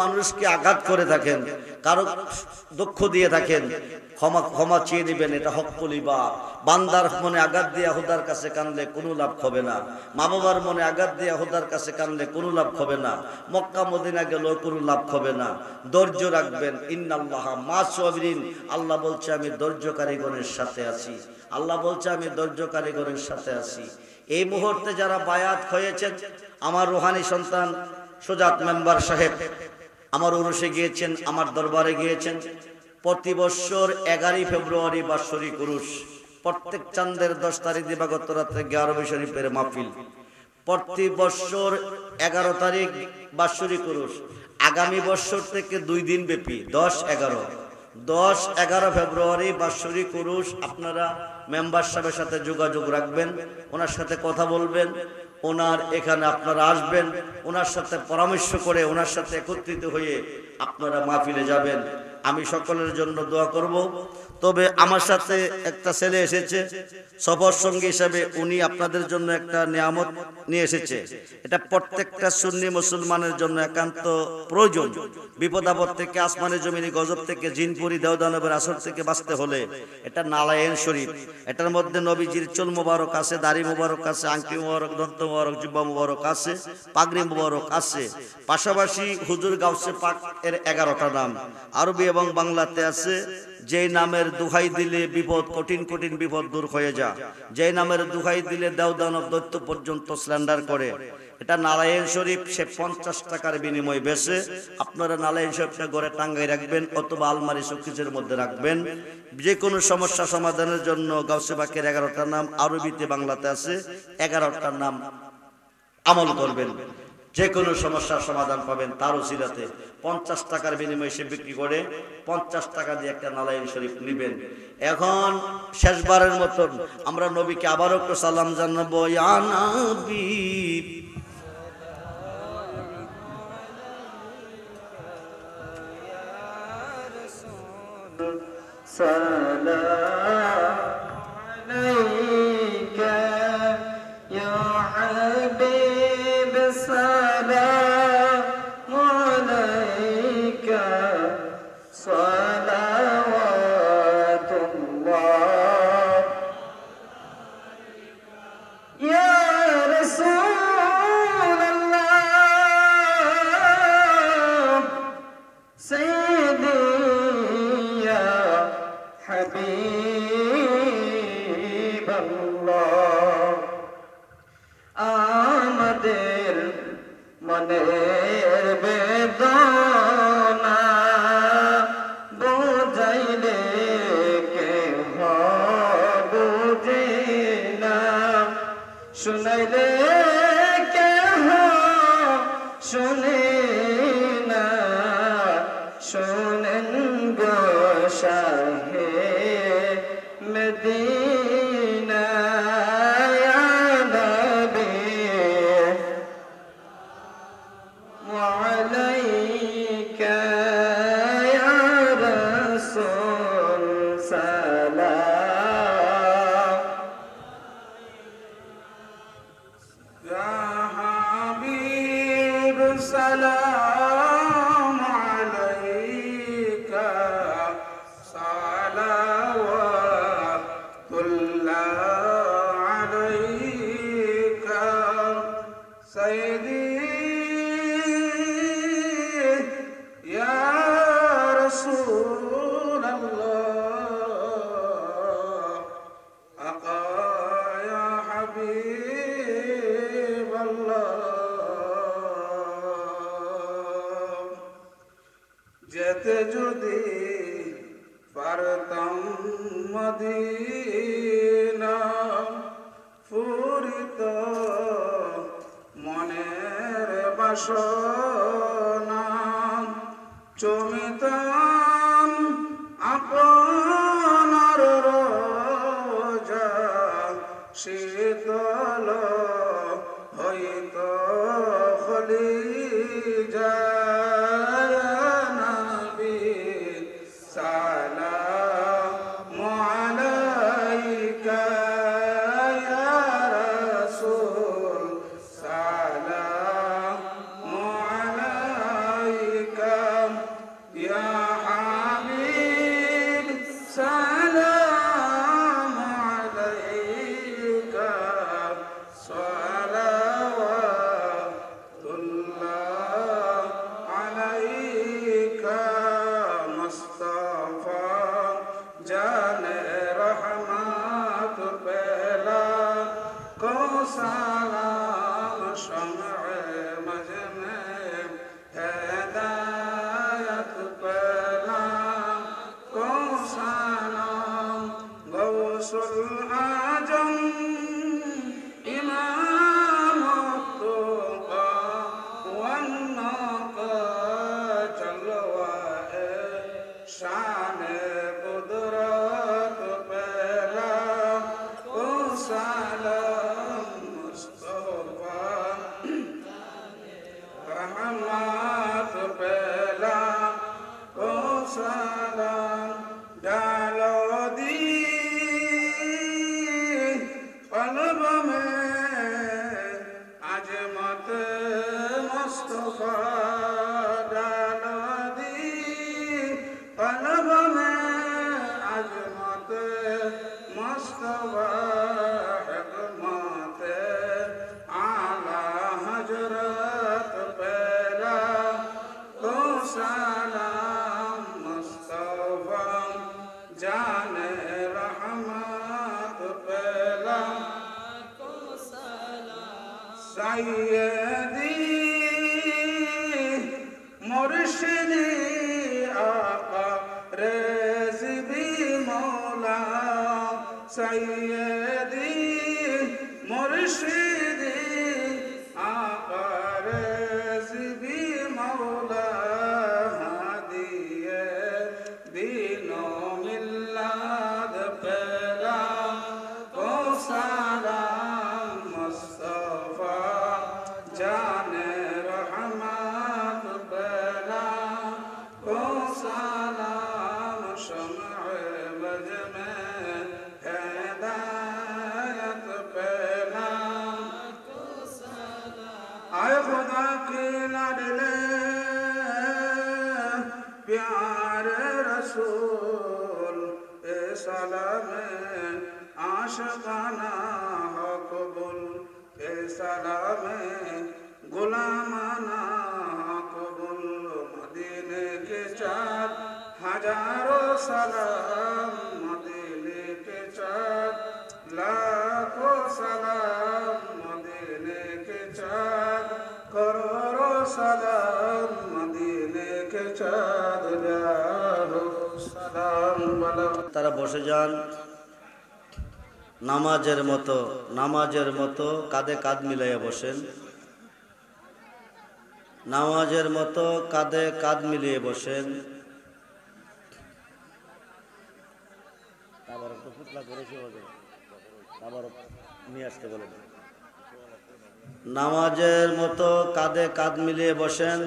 মানুষকে আঘাত করে থাকেন, কারো দুঃখ দিয়ে থাকেন, ক্ষমা চেয়ে নেবেন। এটা হক্কুল ইবাদ। বান্দার মনে আঘাত দিয়ে খোদার কাছে কানলে কোনো লাভ হবে না। মা বাবার মনে আঘাত দিয়ে খোদার কাছে কানলে কোনো লাভ হবে না। মক্কা মদিনা গেলেও কোনো লাভ হবে না। ধৈর্য রাখবেন। ইন্নাল্লাহা মা সাবিরিন। আল্লাহ বলছে আমি ধৈর্যকারীগণের সাথে আছি। আল্লাহ বলছে আমি ধৈর্যকারীগণের সাথে আছি। এই মুহূর্তে যারা বায়াত হয়েছেন, আমার রুহানি সন্তান সুজাত মেম্বার সাহেব আমার উরুসে গিয়েছেন, আমার দরবারে গিয়েছেন। প্রতি বছর 11 ফেব্রুয়ারি বাৎসরিক উরুস, প্রত্যেক চাঁদের 10 তারিখ দিবাগত রাত্রে গিয়ারবি শরীফের মাহফিল। প্রতি বছর 11 তারিখ বাৎসরিক উরুস। আগামী বছর থেকে 2 দিন ব্যাপী 10-11 ফেব্রুয়ারি বাৎসরিক উরুস। আপনারা মেম্বার সাহেবের সাথে যোগাযোগ রাখবেন, ওনার সাথে কথা বলবেন, ওনার এখানে আপনারা আসবেন, ওনার সাথে পরামর্শ করে ওনার সাথে একত্রিত হয়ে আপনারা মাহফিলে যাবেন। আমি সকলের জন্য দোয়া করব। তবে আমার সাথে একটা ছেলে এসেছে সফর সঙ্গী হিসাবে, উনি আপনাদের জন্য একটা নিয়ামত নিয়ে এসেছে। এটা প্রত্যেকটা সুন্নি মুসলমানের জন্য একান্ত প্রয়োজন। বিপদ আপদ থেকে, আসমানে জমিনে গজব থেকে, জিনপুরি দেওদানবের আসর থেকে বাঁচতে হলে এটা নালায়েন শরীফ। এটার মধ্যে নবীজির চুল মুবারক আছে, দাড়ি মুবারক আছে, আংটি মুবারক, দন্ত মুবারক, জিব্বা মুবারক আছে, পাগড়ি মুবারক আছে। পাশাপাশি হুজুর গাউসে পাক এর 11টা নাম আরবি এবং বাংলাতে আছে। যেই নামের দুহাই দিলে বিপদ, কঠিন কঠিন বিপদ দূর হয়ে যায়। যেই নামের দুহাই দিলে দেওদানব দৈত্য পর্যন্ত স্ল্যান্ডার করে। এটা নারায়ণ শরীফ, সে 50 টাকার বিনিময়ে বেচে। আপনারা নারায়ণ শরীফটা ঘরে টাঙ্গাই রাখবেন, অথবা আলমারি শোকেসের মধ্যে রাখবেন। যে কোনো সমস্যা সমাধানের জন্য গাউসে পাকের 11টা নাম আরবিতে বাংলাতে আছে, 11টা নাম আমল করবেন, যে কোনো সমস্যার সমাধান পাবেন। তার ওসিলাতে 50 টাকার বিনিময়ে সে বিক্রি করে 50 টাকা দিয়ে একটা নালাইন শরীফ নেবেন। এখন শেষবারের মতন আমরা নবীকে আবারও একটু সালাম জানাবো। ইয়া নবী সালাম আলাইকা ইয়া হাবিব সালাম আলাইকা সালাওয়াতুল্লাহ ইয়া রাসূলুল্লাহ সাইয়্যিদি ইয়া হাবিবাল্লাহ। আমাদের মনের বেদনা বুঝাইলে কেহ বুঝে না, শুনাইলে কে শুনে না শোনেন গো শাহে মদিনা ইয়া নবী وعليك يا رسول سلام يا حبيب سلام عليك صلوات الله عليك سيدي يا رسول الله أقا يا حبيب الله যেতে যদি পারতাম মদিনা ফুরিত মনের বাসনা চমিতাম আপনার রোজা শীতল হইত খলিজা নবী সালাম আলাইকা ইয়া রাসূল সালাম আলাইকা ইয়া হাবিব সালাম আলাইকা সালাওয়াতুল্লাহ আলাইকা মুস্তাফা জানে রহমত পেলা को सलाम शम्अ मजमे हिदायत पेला को सलाम गौसुल आजम इमाम तुका वन्नका जलवाए शान कुदरत पेला को सलाम मुस्तफा रहमत पेला को सलाम डालो दी कल्ब में अजमत मुस्तफा डालो दी कल्ब में अजमत मुस्तफा हिकमत आला हजरत पेला को सलाम मुस्तफा जाने रहमत पेला को सलाम सैयदी मुर्शिदी आका रेज़िदी मौला सैयदी मुर्शिदी आका रेज़िदी मौला हादिए दीनो मिल्लात पेला को सलाम मुस्तफा जाने रहमत पेला को सलाम शम्अ मजमे हिदायत पेला को सलाम आए खुदा की लाडले प्यारे रसूल ए सलाम आशिकाना हो कबूल ए सलाम गुलामाना हो कबूल मदीने के चाँद हजारों सलाम मदीने के चाँद लाखों सलाम मदीने के चाँद करोड़ों सलाम मदीने के चाँद जाहो सलाम बला তারা বসে যান নামাজের মতো কাঁধে কাঁধ মিলাইয়া বসেন। নামাজের মতো কাঁধে কাঁধ মিলিয়ে বসেন। নামাজের মতো কাঁধে কাঁধ মিলিয়ে বসেন।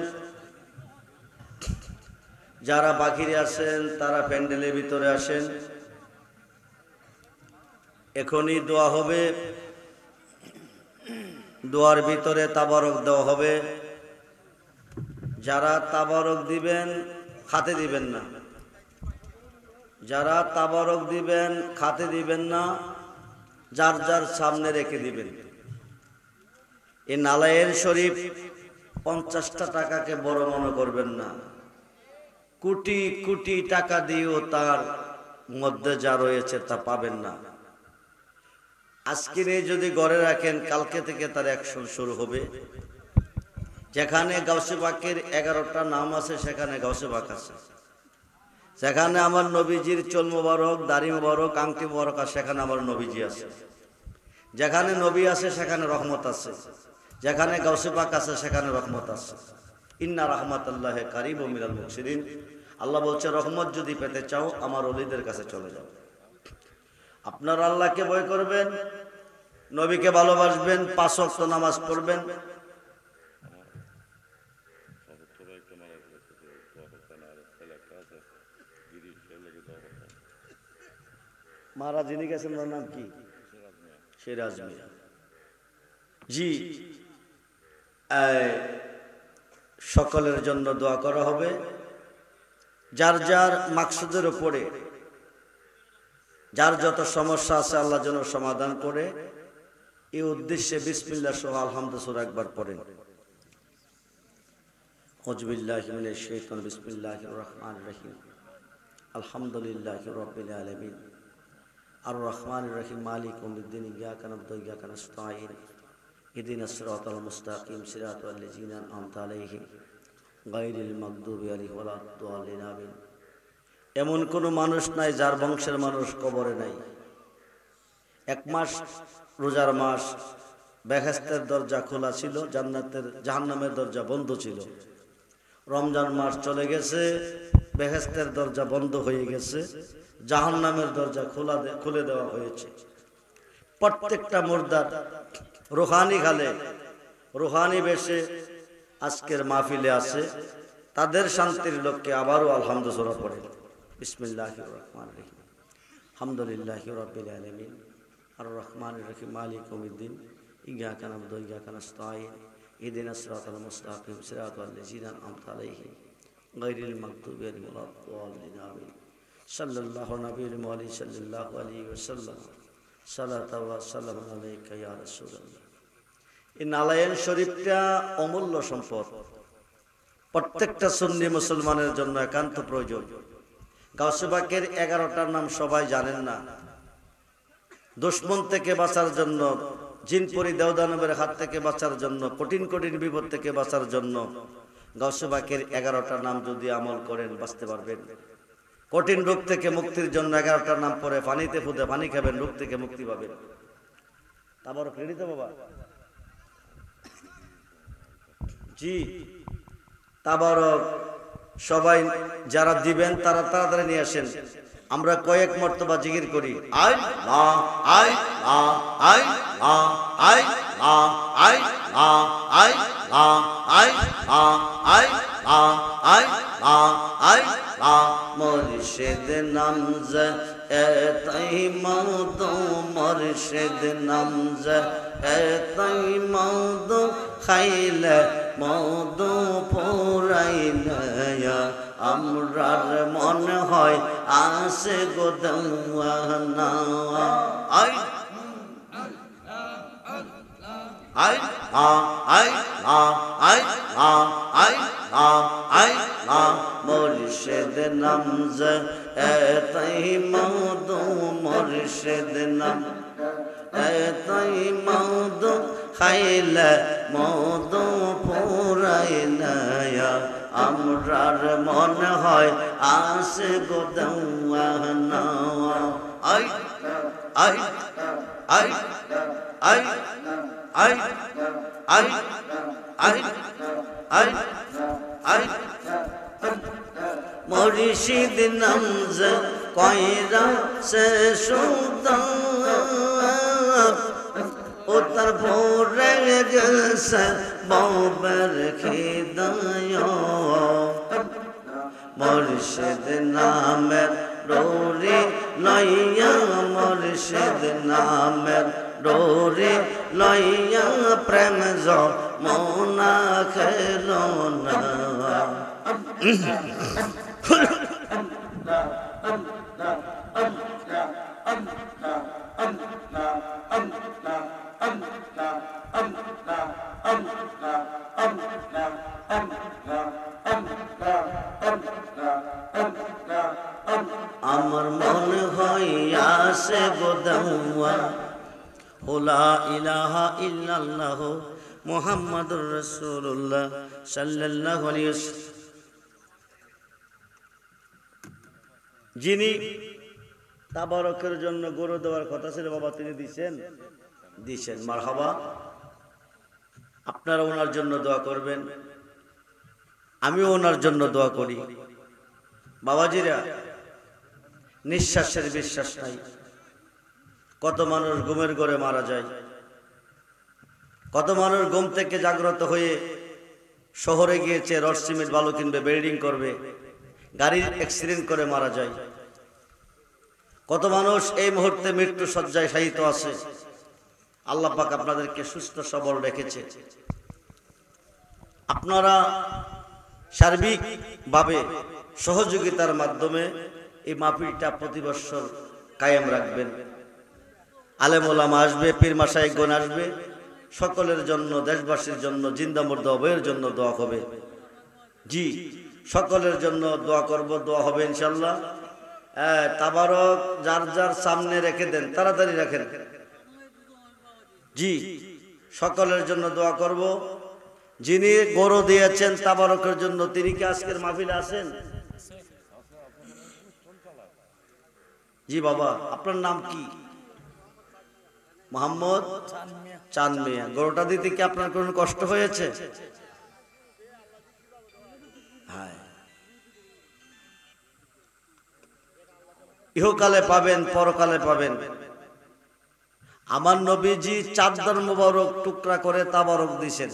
যারা বাকিরে আছেন তারা প্যান্ডেলের ভিতরে আসেন। এখনই দোয়া হবে, দোয়ার ভিতরে তাবারক দেওয়া হবে। যারা তাবারক দিবেন খাতে দিবেন না, যারা তাবারক দিবেন খাতে দিবেন না, যার যার সামনে রেখে দিবেন। এই নালায়ের শরীফ 50টা টাকাকে বড় মনে করবেন না। কোটি কোটি টাকা দিয়েও তার মধ্যে যা রয়েছে তা পাবেন না। আজকে যদি ঘরে রাখেন, কালকে থেকে তার অ্যাকশন শুরু হবে। যেখানে গাউসে পাকের 11টা নাম আছে সেখানে গাউসে পাক আছে। সেখানে আমার নবীজির চুল মোবারক, দাড়ি মোবারক, আংটি মোবারক আছে, সেখানে আমার নবীজি আছে। যেখানে নবী আছে সেখানে রহমত আছে, যেখানে গাউসে পাক আছে সেখানে রহমত আছে। ইন্না রাহমাতাল্লাহি কারিবুম মিনাল মুহসিনিন। আল্লাহ বলছে, রহমত যদি পেতে চাও আমার ওলিদের কাছে চলে যাও। আপনারা আল্লাহকে ভয় করবেন, নবীকে ভালোবাসবেন, 5 ওয়াক্ত নামাজ পড়বেন। মারা যিনি গেছেন তার নাম কি? সিরাজ মিয়া। জি, সকলের জন্য দোয়া করা হবে। যার যার মাকসুদের উপরে যার যত সমস্যা আছে আল্লাহ যেন সমাধান করে, এই উদ্দেশ্যে বিসমিল্লাহ সহ আলহামদুলিল্লাহ সূরা একবার পড়েন। আউযু বিল্লাহি মিনাশ শাইতানির বিসমিল্লাহির রহমানির রহিম। আলহামদুলিল্লাহি রাব্বিল আলামিন আর রহমানির রহিম মালিক ইয়াউমিদ্দিন ইয়্যাকা না'বুদু ওয়া ইয়্যাকা নাস্তাঈন ইহদিনাস সিরাতাল মুস্তাকিম সিরাতাল লাযিনা আন'আমতা আলাইহিম গায়রিল মাগদুবি আলাইহিম ওয়ালাদ-দাল্লিন আমিন। এমন কোন মানুষ নাই যার বংশের মানুষ কবরে নাই। 1 মাস রোজার মাস, বেহেশতের দরজা খোলা ছিল, জাহান্নামের দরজা বন্ধ ছিল। রমজান মাস চলে গেছে, বেহেশতের দরজা বন্ধ হয়ে গেছে, জাহান্নামের দরজা খুলে দেওয়া হয়েছে। প্রত্যেকটা মুর্দার রুহানি খালে, রুহানি বেশে আজকের মাহফিলে আছে। তাদের শান্তির লক্ষ্যে আবারও আলহামদুলিল্লাহ পড়ে। বিসমিল্লাহির রহমানির রহিম। আলহামদুলিল্লাহি রাব্বিল আলামিন আর রহমানির রহিম মালিক ইয়াউমিদ্দিন ইয়্যাকা না'বুদু ওয়া ইয়্যাকা নাস্তাঈন ইহদিনাস সিরাতাল মুস্তাকিম সিরাতাল লাযিনা আন'আমতা আলাইহিম গায়রিল মাগদুবি আলাইহিম ওয়ালাদ-দাল্লিন আমিন। সাল্লাল্লাহু নবিয়্যিল মুহাম্মদ সাল্লাল্লাহু আলাইহি ওয়াসাল্লাম সালাতু ওয়া সালামু আলাইকা ইয়া রাসূলুল্লাহ। এই নালায়েন শরীফটা অমূল্য সম্পদ, প্রত্যেকটা সুন্নি মুসলমানের জন্য একান্ত প্রয়োজন। গাউসে পাকের 11টার নাম সবাই জানেন না। দুশমন থেকে বাঁচার জন্য, জিনপরি দেওদানবের হাত থেকে বাঁচার জন্য, কঠিন কঠিন বিপদ থেকে বাঁচার জন্য গাউসে পাকের 11টার নাম যদি আমল করেন বাঁচতে পারবেন। কঠিন রোগ থেকে মুক্তির জন্য 11টার নাম পড়ে পানিতে ফুদে পানি খাবেন, রোগ থেকে মুক্তি পাবেন। তারপর ক্রেডিট বাবা জি, তাবারক সবাই যারা দিবেন তারা তাড়াতাড়ি নিয়ে আসেন। আমরা কয়েক মর্তবা জিকির করি, আই লা আই লা আই লা আই লা আই লা আই লা আই লা আই লা আই লা আই লা। মুর্শিদ নামজ এতাই মওদু, মুর্শিদ নামজ এতাই মওদু, খাইলে মওদু পুরাইলে আমরার মন হয় আসে গো দেওয়ানা। আই আই আ আই আ আই আ আই আ আই আ। মুর্শিদ নামজ এতাই মওদু, মুর্শিদ নাম এতাই মওদু, খাইলে মওদু পুরাইলে আমরার মন হয় আসে গো দেওয়ানা। আই I I I I I I I I মুর্শিদ নামজ কয়রা সে সুলতান ও তার ভোরে গেছে বাবার খিদায় মুর্শিদ নামের ডোরে লইয়া মুর্শিদ নামের ডোরে লইয়া প্রেম যমুনা খেলো না আমার মনে হইয়াছে গোদাওয়া লা ইলাহা ইল্লাল্লাহ মুহাম্মাদুর রাসূলুল্লাহ সাল্লাল্লাহু আলাইহি ওয়াসাল্লাম। যিনি তাবারকের জন্য গরু দেওয়ার কথা ছিল বাবা, তিনি দিছেন মারহাবা। আপনারা ওনার জন্য দোয়া করবেন, আমিও ওনার জন্য দোয়া করি। বাবাজিরা, নিঃশ্বাসের বিশ্বাস নাই। কত মানুষ ঘুমের ঘরে মারা যায়, কত মানুষ ঘুম থেকে জাগ্রত হয়ে শহরে গিয়েছে, রড সিমেন্ট বালু কিনবে, বিল্ডিং করবে, গাড়ির অ্যাক্সিডেন্ট করে মারা যায়। কত মানুষ এই মুহূর্তে মৃত্যু শয্যায় শায়িত আছে। আল্লাহ পাক আপনাদেরকে সুস্থ সবল রেখেছে। আপনারা সার্বিকভাবে সহযোগিতার মাধ্যমে এই মাহফিলটা প্রতি বছর কায়েম রাখবেন। আলেম ওলামা আসবে, পীর মাশায়েখগণ আসবে, সকলের জন্য, দেশবাসীর জন্য, জিন্দা মুর্দা উভয়ের জন্য দোয়া হবে। জি, সকলের জন্য দোয়া করব, দোয়া হবে ইনশাআল্লাহ। তাবারক যার যার সামনে রেখে দেন, তাড়াতাড়ি রাখেন। জি, সকলের জন্য দোয়া করব। যিনি গরু দিয়েছেন তাবারকের জন্য, তিনি কি আজকের মাহফিলে আছেন? জি বাবা, আপনার নাম কি? মোহাম্মদ চাঁদ মিয়া। গরুটা দিতে কি আপনার কোনো কষ্ট হয়েছে? হ্যাঁ, ইহকালে পাবেন, পরকালে পাবেন। আমার নবীজি চাদর মুবারক টুকরা করে তাবারক দিয়েছেন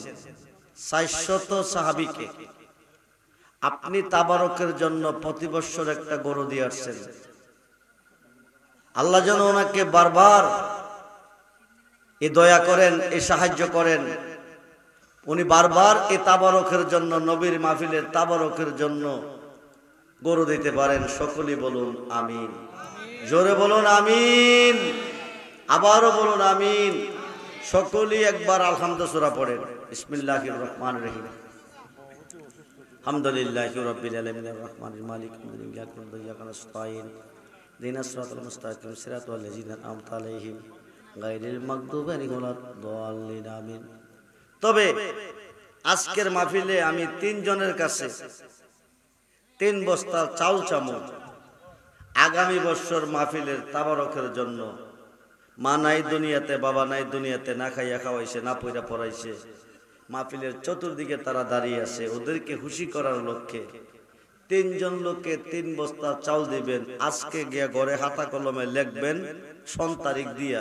400 সাহাবীকে। আপনি তাবারকের জন্য প্রতি বছর একটা গরু দিয়ে আসছেন। আল্লাহ যেন ওনাকে বারবার এই দয়া করেন, এই সাহায্য করেন। উনি বারবার এই তাবারকের জন্য, নবীর মাহফিলের তাবারকের জন্য গরু দিতে পারেন। সকলেই বলুন আমিন। জোরে বলুন আমিন, আবারও বলুন আমিন। সকলেই একবার আলহামদুলিল্লাহ সূরা পড়েন। বিসমিল্লাহির রহমানির রহিম। হামদুলিল্লাহি রাব্বিল আলামিন আর রহমানির মালিক ইয়াকা নাস্তাইন দিনাস সিরাতাল মুস্তাকিম সিরাতাল লাযিনা আন'আমতা আলাইহিম গায়রিল মাগদুবি আলাইহিম ওয়ালাদ-দাল্লিন আমিন। তবে আজকের মাহফিলে আমি 3 জনের কাছে 3 বস্তা চাল চামু আগামী বছর মাহফিলের তাবারকের জন্য। মা নাই দুনিয়াতে, বাবা নাই দুনিয়াতে, না খাইয়া খাওয়াইছে, না পয়রা পড়াইছে, মাহফিলের চতুর্দিকে তারা দাঁড়িয়ে আছে। ওদেরকে খুশি করার লক্ষ্যে 3 জন লোককে 3 বস্তা চাল দিবেন। আজকে গিয়া ঘরে হাতা কলমে লিখবেন সন তারিখ দিয়া,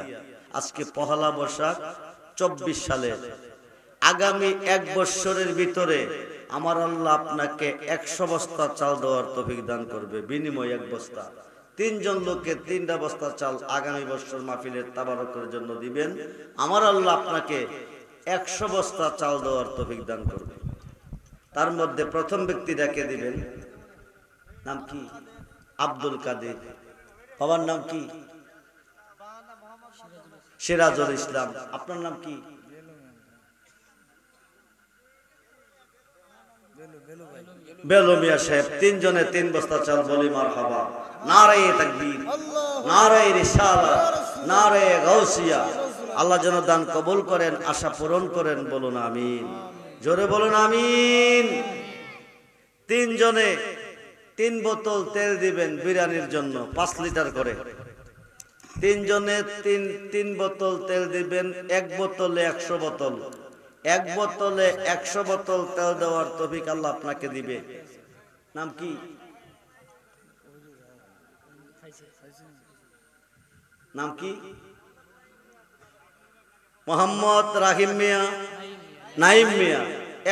আজকে পহেলা বৈশাখ 24 সালে। আগামী 1 বছরের ভিতরে আমার আল্লাহ আপনাকে 100 বস্তা চাল দেওয়ার তৌফিক দান করবে। বিনিময় 1 বস্তা। 3 জন লোককে 3টা বস্তা চাল আগামী বছর মাহফিলের তাবারকের জন্য দিবেন। আমার আল্লাহ আপনাকে 100 বস্তা চাল দেওয়ার তৌফিক দান করবে। তার মধ্যে প্রথম ব্যক্তি ডেকে দিবেন, নাম কি? আব্দুল কাদের। বাবার নাম কি? সিরাজুল ইসলাম। আপনার নাম কি? বেলু মিয়া সাহেব। 3 জনে 3 বস্তা চাল। বলি মারহাবা। নারায়ে তাকবীর, নারায়ে রিসালাত, নারায়ে গাউসিয়া। আল্লাহ যেন দান কবুল করেন, আশা পূরণ করেন। বলুন আমিন, জোরে বলুন আমিন। 3 জনে 3 বোতল তেল দিবেন বিরিয়ানির জন্য, 5 লিটার করে। 3 জনে 3 বোতল তেল দিবেন। 1 বোতলে 100 বোতল, এক বোতলে 100 বোতল তেল দেওয়ার তৌফিক আল্লাহ আপনাকে দিবে। নাম কি? নাম কি? মোহাম্মদ রাহিম মিয়া, নাইম মিয়া।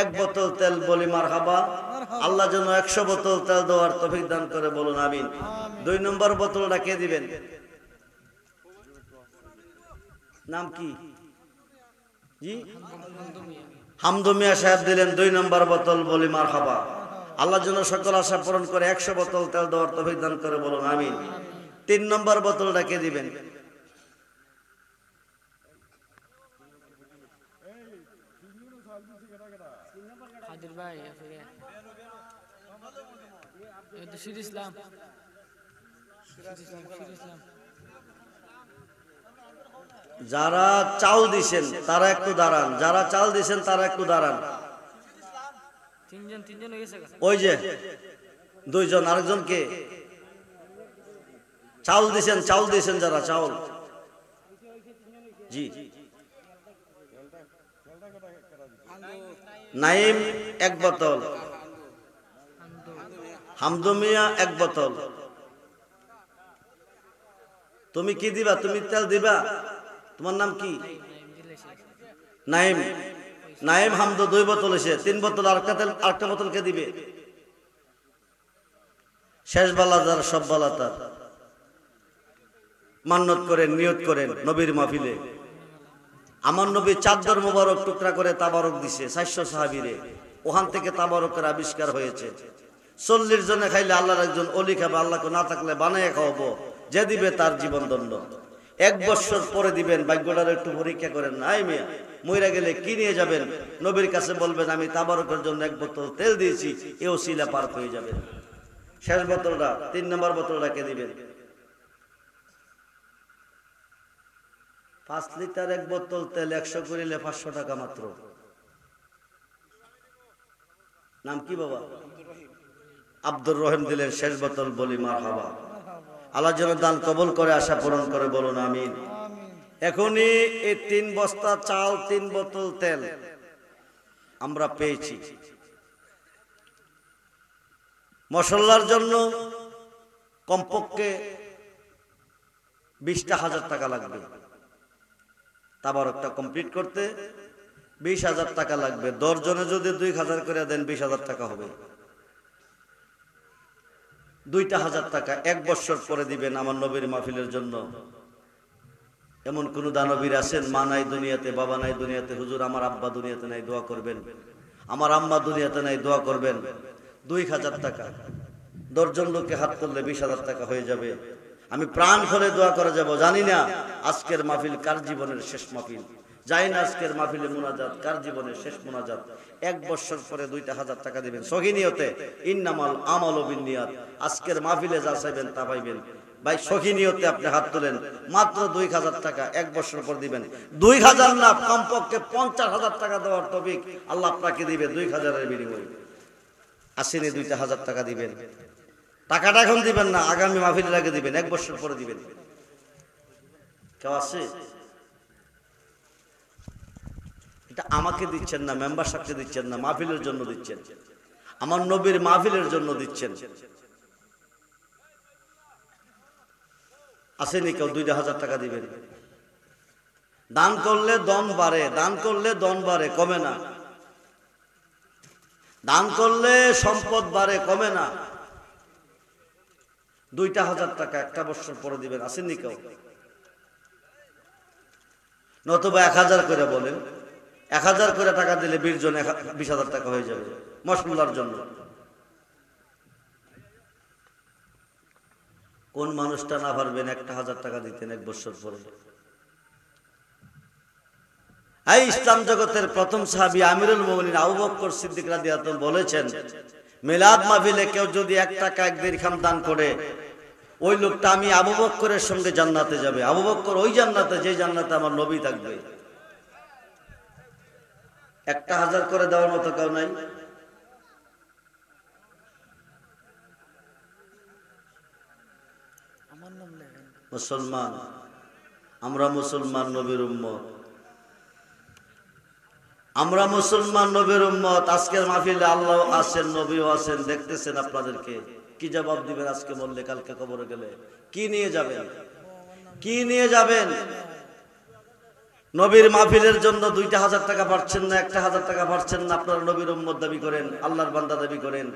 1 বোতল তেল বলি মারহাবা। আল্লাহ যেন 100 বোতল তেল দেওয়ার তৌফিক দান করে, বলুন আমিন। 2 নম্বর বোতলটা কে দিবেন? নাম কি? জি, হামদু মিয়া সাহেব দিলেন 2 নম্বর বোতল, বলি মারহাবা। আল্লাহ যেন সকল আশা পূরণ করে 100 বোতল তেল দেওয়ার তৌফিক দান করে, বলুন আমিন। 3 নম্বর বোতলটা কে দিবেন? যারা চাল দিছেন তারা একটু দাঁড়ান, যারা চাল দিছেন তারা একটু দাঁড়ান। ওই যে 2 জন, আরেকজন কে? চাউল দিছেন, চাউল দিছেন যারা, চাউল। জি, নাইম 1 বোতল, হামদু মিয়া 1 বোতল। তুমি কি দিবা? তুমি তেল দিবা? তোমার নাম কি? নাইম। নাইম হামদু 2 বোতল এসে 3 বোতল, আরেকটা বোতল কে দিবে? শেষ বেলা যার সব বেলা তার। মান্নত করেন, নিয়ত করেন নবীর মাহফিলে। আমার নবী চাদর মোবারক টুকরা করে তাবারক দিছে 400 সাহাবীরে। ওখান থেকে তাবারকের আবিষ্কার হয়েছে। 40 জনে খাইলে আল্লাহর একজন ওলি খাবে, আল্লাহকে না থাকলে বানায় খাওয়াবো। যে দিবে তার জীবন দণ্ড। 1 বছর পরে দিবেন। ভাগ্যটার একটু পরীক্ষা করেন। নাই মিয়া, মইরা গেলে কি নিয়ে যাবেন? নবীর কাছে বলবেন আমি তাবারকের জন্য 1 বোতল তেল দিয়েছি, এ ওসিলা পার হয়ে যাবেন। শেষ বোতলটা, 3 নম্বর বোতলটা কে দিবেন? 5 লিটার 1 বোতল তেল 100 করিলে 500 টাকা মাত্র। নাম কি বাবা? আব্দুর রহিম দিলেন শেষ বোতল, বলি মারহাবা। আল্লাহ যেন দান কবুল করে, আশা পূরণ করে, বলুন আমিন। এখনই এই 3 বস্তা চাল, 3 বোতল তেল আমরা পেয়েছি। মশলার জন্য কমপক্ষে 20,000 টাকা লাগবে। তাবারকটা কমপ্লিট করতে 20,000 টাকা লাগবে। 10 জনে যদি 2,000 করে দেন 20,000 টাকা হবে। 2,000 টাকা 1 বছর পরে দিবেন আমার নবীর মাহফিলের জন্য। এমন কোন দানবীর আছেন? মা নাই দুনিয়াতে, বাবা নাই দুনিয়াতে, হুজুর আমার আব্বা দুনিয়াতে নাই, দোয়া করবেন। আমার আম্মা দুনিয়াতে নাই, দোয়া করবেন। 2,000 টাকা 10 জন লোককে হাত করলে 20,000 টাকা হয়ে যাবে। আমি প্রাণ খুলে দোয়া করে যাব। জানি না আজকের মাহফিল কার জীবনের শেষ মাহফিল, জানি না আজকের মাহফিলে মুনাজাত কার জীবনের শেষ মুনাজাত। 1 বছর পরে 2,000 টাকা দিবেন সহি নিয়তে। ইন্নামাল আমালু বিন্নিয়াত। আজকের মাহফিলে যা চাইবেন তা পাইবেন। ভাই সহি নিয়তে আপনি হাত তোলেন, মাত্র 2,000 টাকা 1 বছর পর দিবেন। 2,000 না, কমপক্ষে 50,000 টাকা দেওয়ার তৌফিক আল্লাহ আপনাকে দিবে 2,000 এর বিনিময়ে। আসেনি 2,000 টাকা দিবেন। টাকাটা এখন দিবেন না, আগামী মাহফিলের আগে দিবেন, 1 বছর পরে দিবেন। কেউ আছে? এটা আমাকে দিচ্ছেন না, মেম্বার সাহেবকে দিচ্ছেন না, মাহফিলের জন্য দিচ্ছেন, আমার নবীর মাহফিলের জন্য দিচ্ছেন। আসেনি কেউ? 2,000 টাকা দিবেন। দান করলে দন বাড়ে, দান করলে দন বাড়ে, কমে না। দান করলে সম্পদ বাড়ে, কমে না। 2,000 টাকা 1 বছর পরে দিবেন। আসেননি কেউ? নতুবা 1,000 করে বলেন। 1,000 করে টাকা দিলে 20 জন 20,000 টাকা হয়ে যাবে মশলার জন্য। কোন মানুষটা না পারবেন 1,000 টাকা দিতেন 1 বছর পরে? এই ইসলাম জগতের প্রথম সাহাবী আমিরুল মুমিনিন আবু বকর সিদ্দিক রাদিয়াল্লাহু আনহু বলেছেন, মিলাদ মাহফিলে কেউ যদি 1 টাকা 1 দিরহাম দান করে, ওই লোকটা আমি আবু বকরের সঙ্গে জান্নাতে যাবে। আবু বকর ওই জান্নাতে যে জান্নাতে আমার নবী থাকবে। 1,000 করে দেওয়ার মতো কেউ নাই? মুসলমান, আমরা মুসলমান, নবীর উম্মত। আমরা মুসলমান, নবীর উম্মত। আজকের মাহফিলে আল্লাহ আছেন, নবীও আছেন, দেখতেছেন আপনাদেরকে। কি জবাব দিবেন আজকে বললে? কালকে কবরে গেলে কি নিয়ে যাবেন? কি নিয়ে যাবেন? নবীর মাহফিলের জন্য 2,000 টাকা পাচ্ছেন না, 1,000 টাকা পাচ্ছেন না। আপনারা নবীর উম্মত দাবি করেন, আল্লাহর বান্দা দাবি করেন।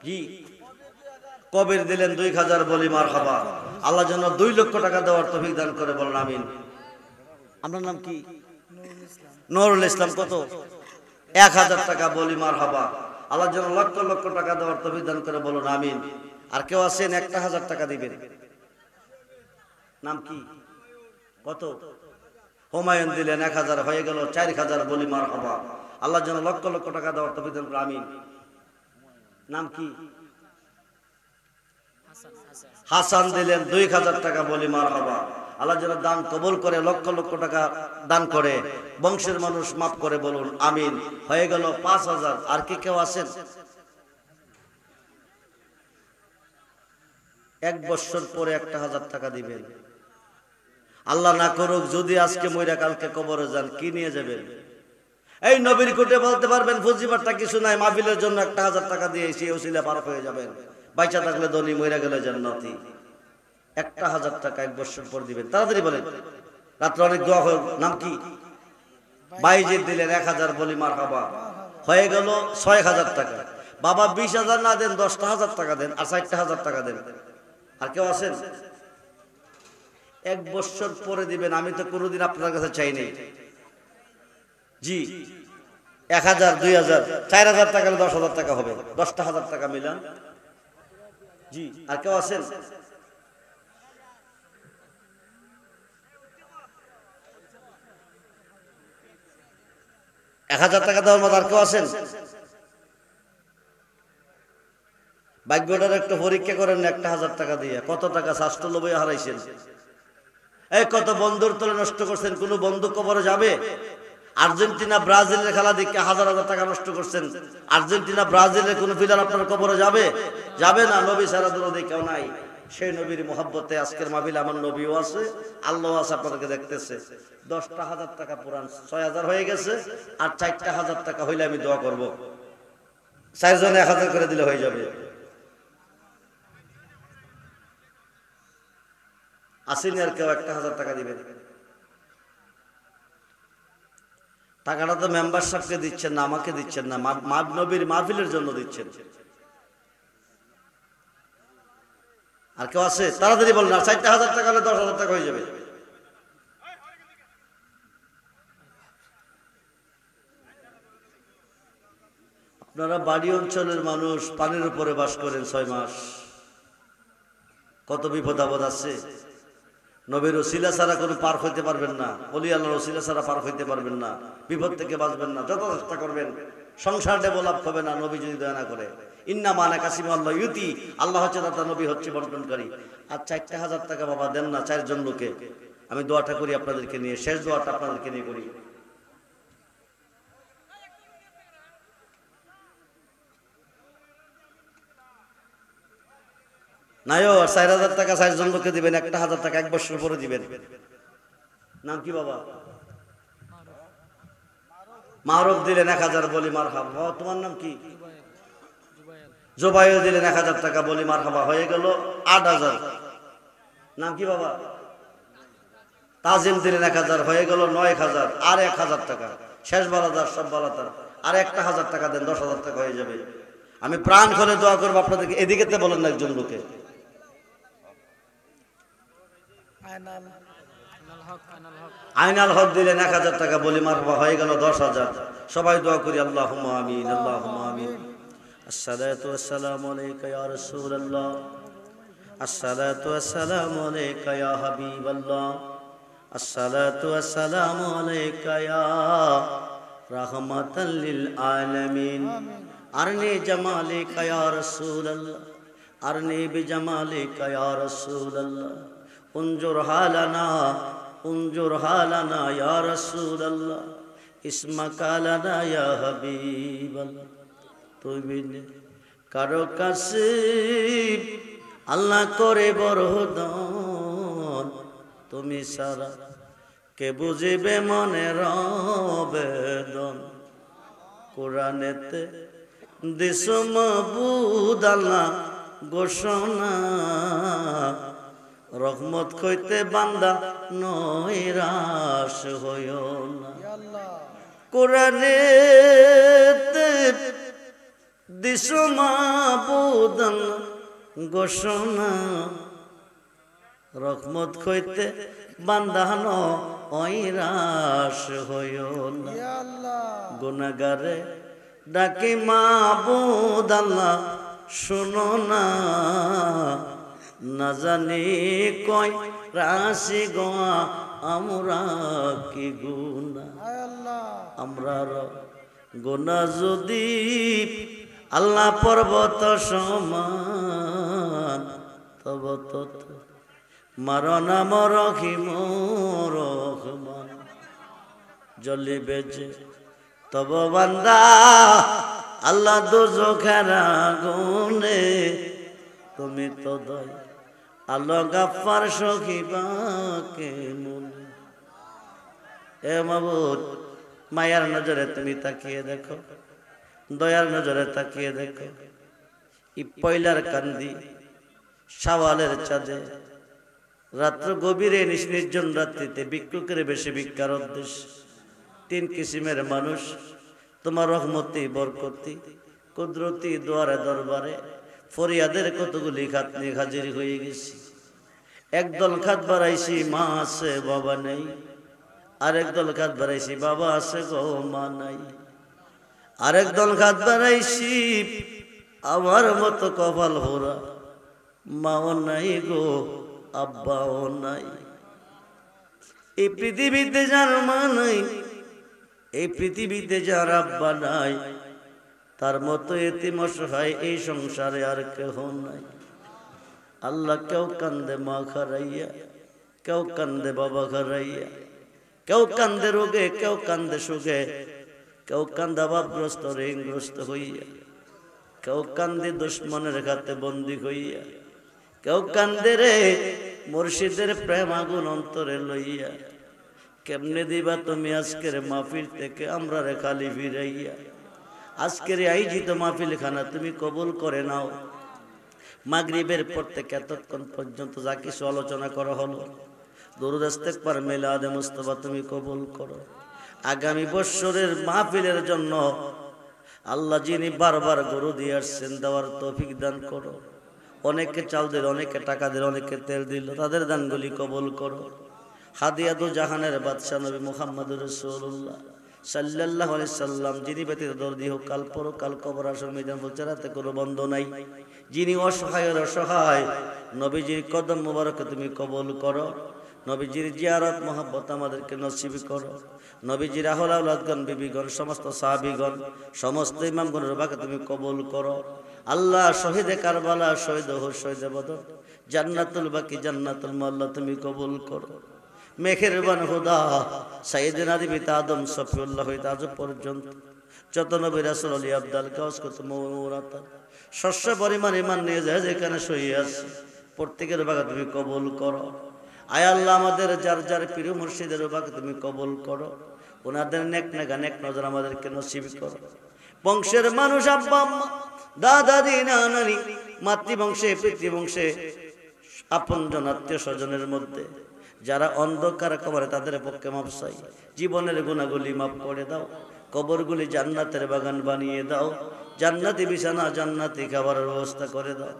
কি কবের দিলেন 2,000, বলি মারহাবা। আল্লাহ যেন 2 লক্ষ টাকা দেওয়ার তৌফিক দান করে, বলেন আমিন। আপনার নাম কি? নুরুল ইসলাম। কত? 1,000 টাকা, বলি মারহাবা। আল্লাহ যেন লক্ষ লক্ষ টাকা দেওয়ার তৌফিক দান করে, বলুন আমিন। আর কেউ আছেন 1,000 টাকা দিবেন? নাম কি? কত? হুমায়ুন দিলেন 1,000, হয়ে গেল 4,000, বলি মারহাবা। আল্লাহ যেন লক্ষ লক্ষ টাকা দেওয়ার তৌফিক দান করে, আমিন। নাম কি? হাসান দিলেন 2,000 টাকা, বলি মারহাবা। আল্লাহ যেন দান কবুল করে, লক্ষ লক্ষ টাকা দান করে, বংশের মানুষ মাফ করে, বলুন আমিন। হয়ে গেল 5,000। আর কি কেউ আছেন? 1 বছর পরে 1,000 টাকা দিবেন। আল্লাহ না করুক যদি আজকে মইরা কালকে কবরে যান, কি নিয়ে যাবেন? এই নবীর কোটে বলতে পারবেন ফজিবারটা কিছু নাই, মাহফিলের জন্য 1,000 টাকা দিয়ে সেই ওসিলা পার হয়ে যাবেন। বাইচা থাকলে ধনী, মইরা গেলে জান্নাতি। 1,000 টাকা 1 বছর পর দিবেন। তাড়াতাড়ি বলেন, রাত্রে অনেক দোয়া হল। নাম কি? বাইজিদ দিলেন 1,000, বলি মারহাবা। হয়ে গেল 6,000 টাকা। বাবা 20,000 না দেন, 10,000 টাকা দেন, আর 4,000 টাকা দেন। আর কেউ আছেন? 1 বছর পরে দিবেন। আমি তো কোনোদিন আপনার কাছে চাই নাই। জি, 1,000, 2,000, 4,000 টাকা হলে 10,000 টাকা হবে। 10,000 টাকা মিলান। জি, আর কেউ আছেন? ৳1,000 টাকা দেওয়ার মতো আর কেউ আছেন? ভাগ্যটার একটা পরীক্ষা করেন 1,000 টাকা দিয়ে। কত টাকা স্বাস্থ্য লোভে হারাইছেন? এই কত বন্ধুর তলে নষ্ট করছেন। কোন বন্ধু কবরে যাবে? আর্জেন্টিনা ব্রাজিলের খেলা দেখে হাজার হাজার টাকা নষ্ট করছেন। আর্জেন্টিনা ব্রাজিলের কোন প্লেয়ার আপনার কবরে যাবে? যাবে না। নবী ছাড়া দরদি কেউ নাই। সেই নবীর মহব্বতে আজকের মাহফিলে আমার নবীও আছে, আল্লাহ আছে, আপনাদেরকে দেখতেছে। 10,000 টাকা পুরান 6,000 হয়ে গেছে। আর 4,000 টাকা হইলে আমি দোয়া করব। 4 জনে 1,000 করে দিলে হয়ে যাবে। আসেনি আর কেউ 1,000 টাকা দিবেন? টাকাটা তো মেম্বার সাহেবকে দিচ্ছেন না, আমাকে দিচ্ছেন না, নবীর মাহফিলের জন্য দিচ্ছেন। আর কেউ আছে? তাড়াতাড়ি বলেন। আর 4,000 টাকা হলে 10,000 টাকা হয়ে যাবে। আপনারা বাড়ি অঞ্চলের মানুষ, পানির উপরে বাস করেন 6 মাস। কত বিপদ আপদ আছে। নবীর ওসিলা ছাড়া কোনো পার হইতে পারবেন না। ওলি আল্লাহর ওসিলা ছাড়া পার হইতে পারবেন না। বিপদ থেকে বাঁচবেন না। যত চেষ্টা করবেন সংসার ডেভেলপ হবে না, নবী যদি দয়া না করে। ইন্নামা আনা কাসিম আল্লাহ ইউতি, আল্লাহ হচ্ছে দাতা, নবী হচ্ছে বন্টনকারী। আর 4,000 টাকা বাবা দেন না 4 জন লোকে। আমি দোয়াটা করি আপনাদেরকে নিয়ে, শেষ দোয়াটা আপনাদেরকে নিয়ে করি। নাইও 4,000 টাকা 4 জন লোকে দিবেন। 1,000 টাকা 1 বছর পরে দিবেন। নাম কি বাবা? মারুফ দিলেন 1,000, বলি মারহাবা। তোমার নাম কি? জুবাইর দিলেন 1,000 টাকা, বলি মারহাবা। হয়ে গেল 8,000। নাম কি বাবা? তাজিম দিলেন 1,000, হয়ে গেল 9,000। আর 1,000 টাকা শেষ বালাদার, সব বালাদার। আর 1,000 টাকা দেন, 10,000 টাকা হয়ে যাবে। আমি প্রাণ খুলে দোয়া করবো আপনাদেরকে। এদিকে বলেন না একজন লোকে। আইনাল হক দিলেন 1,000 টাকা, বলি মারহাবা। হয়ে গেল 10,000। সবাই দোয়া করি আল্লাহুম্মা আমিন, আল্লাহুম্মা আমিন। আসসালাতু ওয়াসসালামু আলাইকা ইয়া রাসূলুল্লাহ, আসসালাতু ওয়াসসালামু আলাইকা ইয়া হাবিবাল্লাহ, আসসালাতু ওয়াসসালামু আলাইকা ইয়া রাহমাতাল লিল আলামিন। আরনি জামালিকা ইয়া রাসূলুল্লাহ, আরনি বিজামালিকা ইয়া রাসূলুল্লাহ, উনজুর হালানা, উনজুর হালানা ইয়া রাসূলুল্লাহ, ইসমাকা লানা ইয়া হাবিবাল্লাহ। তুমি কারো কাছে আল্লাহ করে বড় দান, তুমি সারা কে বুঝিবে মনের বেদন কোরআনেতে দিস মাবুদ আল্লাহ ঘোষণা রহমত হইতে বান্দা নৈরাশ হইও না কোরআনেতে দিস মাবুদ আল্লাহ ঘোষণা রহমত হইতে বান্দা নৈরাশ হইও না গুনাহগারে ডাকি মাবুদ আল্লাহ শুনো না না জানি কয় রাশি গোয়া আমরা কি গুনাহ আমরা গুনাহ যদি আল্লাহ পর্বত সমান তব তত মারনা মরহিম রহমান জ্বলিবে যে তব বান্দা আল্লাহ দোজখের আগুনে তুমি তো দয় আল্লাহ গাফফার সখিবাকে মনে এ মাবুদ মায়ার নজরে তুমি তাকিয়ে দেখো দয়ার নজরে তাকিয়ে দেখো ই পয়লার কান্দি শাওয়ালের চাঁদে রাত্র গভীরে নির্জন রাত্রিতে ভিক্ষুকের বেশি ভিক্ষার উদ্দেশ্য তিন কিসিমের মানুষ তোমার রহমতি বরকতি কুদরতি দুয়ারে দরবারে ফরিয়াদের কতগুলি খাত নিয়ে হাজির হয়ে গেছি একদল খাত বাড়াইছি মা আছে বাবা নেই আরেক দল খাত বাড়াইছি বাবা আছে গো মা নাই আরেক দল খাত বাড়াইছি আমার মতো কপাল ভরা মাও নাই গো আব্বাও নাই এই পৃথিবীতে যার মা নাই এই পৃথিবীতে যার আব্বা নাই তার মতো এতিম অসহায় এই সংসারে আর কেহ নাই আল্লাহ কেউ কান্দে মা খারাইয়া কেউ কান্দে বাবা খারাইয়া কেউ কান্দে রোগে কেউ কান্দে সুখে কেউ কান্দে অভাবগ্রস্ত ঋণগ্রস্ত হইয়া কেউ কান্দে দুশ্মনের হাতে বন্দী হইয়া কেউ কান্দে রে মুর্শিদের প্রেম আগুন অন্তরে লইয়া কেমনে দিবা তুমি আজকের মাহফিল থেকে আমরা রে খালি ফিরাইয়া আজকের আয়োজিত মাহফিল খানা তুমি কবুল করে নাও মাগরিবের পর থেকে এতক্ষণ পর্যন্ত যা কিছু আলোচনা করা হলো দরুদ ইস্তেগফার মিলাদে মুস্তাফা তুমি কবুল করো আগামী বছরের মাহফিলের জন্য আল্লাহ যিনি বারবার গরু দিয়ে আসছেন দেওয়ার তৌফিক দান করো অনেকে চাল দিল অনেকে টাকা দিল অনেকে তেল দিল তাদের দানগুলি কবুল করো হাদিয়াতু জাহানের বাদশা নবী মুহাম্মদুর রাসূলুল্লাহ সাল্লাল্লাহু আলাইহি সাল্লাম যিনি ব্যতীত দর্দি হোক কাল পরকাল কবর আসর ময়দান ফুলচারাতে কোনো বন্ধ নাই যিনি অসহায়ের অসহায় নবীজির কদম মুবারক তুমি কবুল করো নবীজির জিয়ারত মহব্বত আমাদেরকে নসিব করো নবীজির আহলে আওলাদগণ বিবিগণ সমস্ত সাহাবীগণ সমস্ত ইমামগণের বাকে তুমি কবুল করো আল্লাহ শহীদে কারবালা শহীদ ওহদ শহীদে বদর জান্নাতুল বাকি জান্নাতুল মাল্লা তুমি কবুল করো মেহেরবান খোদা সাইয়েদনা নবী আদম সফিউল্লাহ হইতে আজ পর্যন্ত যত নবী রাসূল আলী আব্দাল কাউস কত মুরাত শস্য পরিমাণ ইমান নিয়ে যায় যেখানে সহি আছে প্রত্যেকের বাকে তুমি কবুল করো আয় আল্লাহ আমাদের যার যার প্রিয় মুর্শিদের বাকে তুমি কবুল করো ওনাদের নেক নেগা নেক নজর আমাদেরকে নসিব করো বংশের মানুষ আব্বা আম্মা দাদা দাদি নানা নানি মাতৃবংশে পিতৃবংশে আপনজন আত্মীয় স্বজনের মধ্যে যারা অন্ধকার কবরে তাদের পক্ষে মাপ চাই জীবনের গুনাহগুলি মাফ করে দাও কবরগুলি জান্নাতের বাগান বানিয়ে দাও জান্নাতি বিছানা জান্নাতি খাবারের ব্যবস্থা করে দাও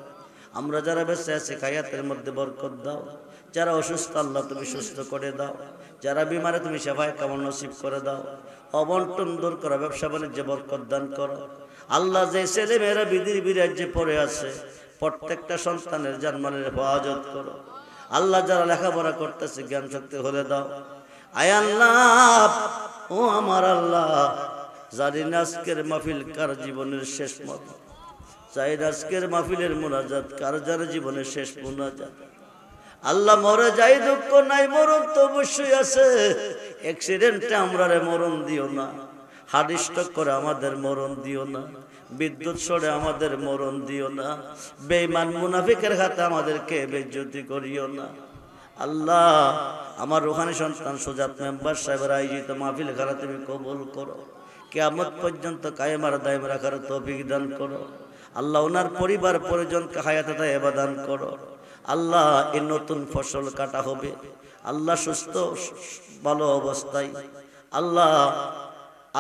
আমরা যারা বেঁচে আছি হায়াতের মধ্যে বরকত দাও যারা অসুস্থ আল্লাহ তুমি সুস্থ করে দাও যারা বিমারে তুমি সেবায় কামনা নসিব করে দাও অবন্টন দূর করো ব্যবসা বাণিজ্যে বরকত দান করো আল্লাহ যে ছেলে মেয়েরা বিধির বিরাজ্যে পড়ে আছে প্রত্যেকটা সন্তানের জানমালের হেফাজত করো আল্লাহ যারা লেখাপড়া করতেছে জ্ঞান শক্তি হলে দাও আয় আল্লাহ ও আমার আল্লাহ জানি না আজকের মাহফিল কার জীবনের শেষ মাহফিল চাই আজকের মাহফিলের মুনাজাত কার যার জীবনের শেষ মুনাজাত আল্লাহ মরে যাই দুঃখ নাই মরণ তো অবশ্যই আছে অ্যাক্সিডেন্টে আমরা রে মরণ দিও না হার্ট স্ট্রোক করে আমাদের মরণ দিও না বিদ্যুৎ সরে আমাদের মরণ দিও না বেঈমান মুনাফিকের হাতে আমাদেরকে বেইজ্জতি করিও না আল্লাহ আমার রুহানি সন্তান সুজাত মেম্বার সাহেবের আয়োজিত মাহফিল খানা তুমি কবুল করো, কিয়ামত পর্যন্ত কায়েম আর দায়েম রাখার তৌফিক দান করো। আল্লাহ ওনার পরিবার পরিজনকে হায়াতে দায়েবা দান করো। আল্লাহ এই নতুন ফসল কাটা হবে, আল্লাহ সুস্থ ভালো অবস্থায় আল্লাহ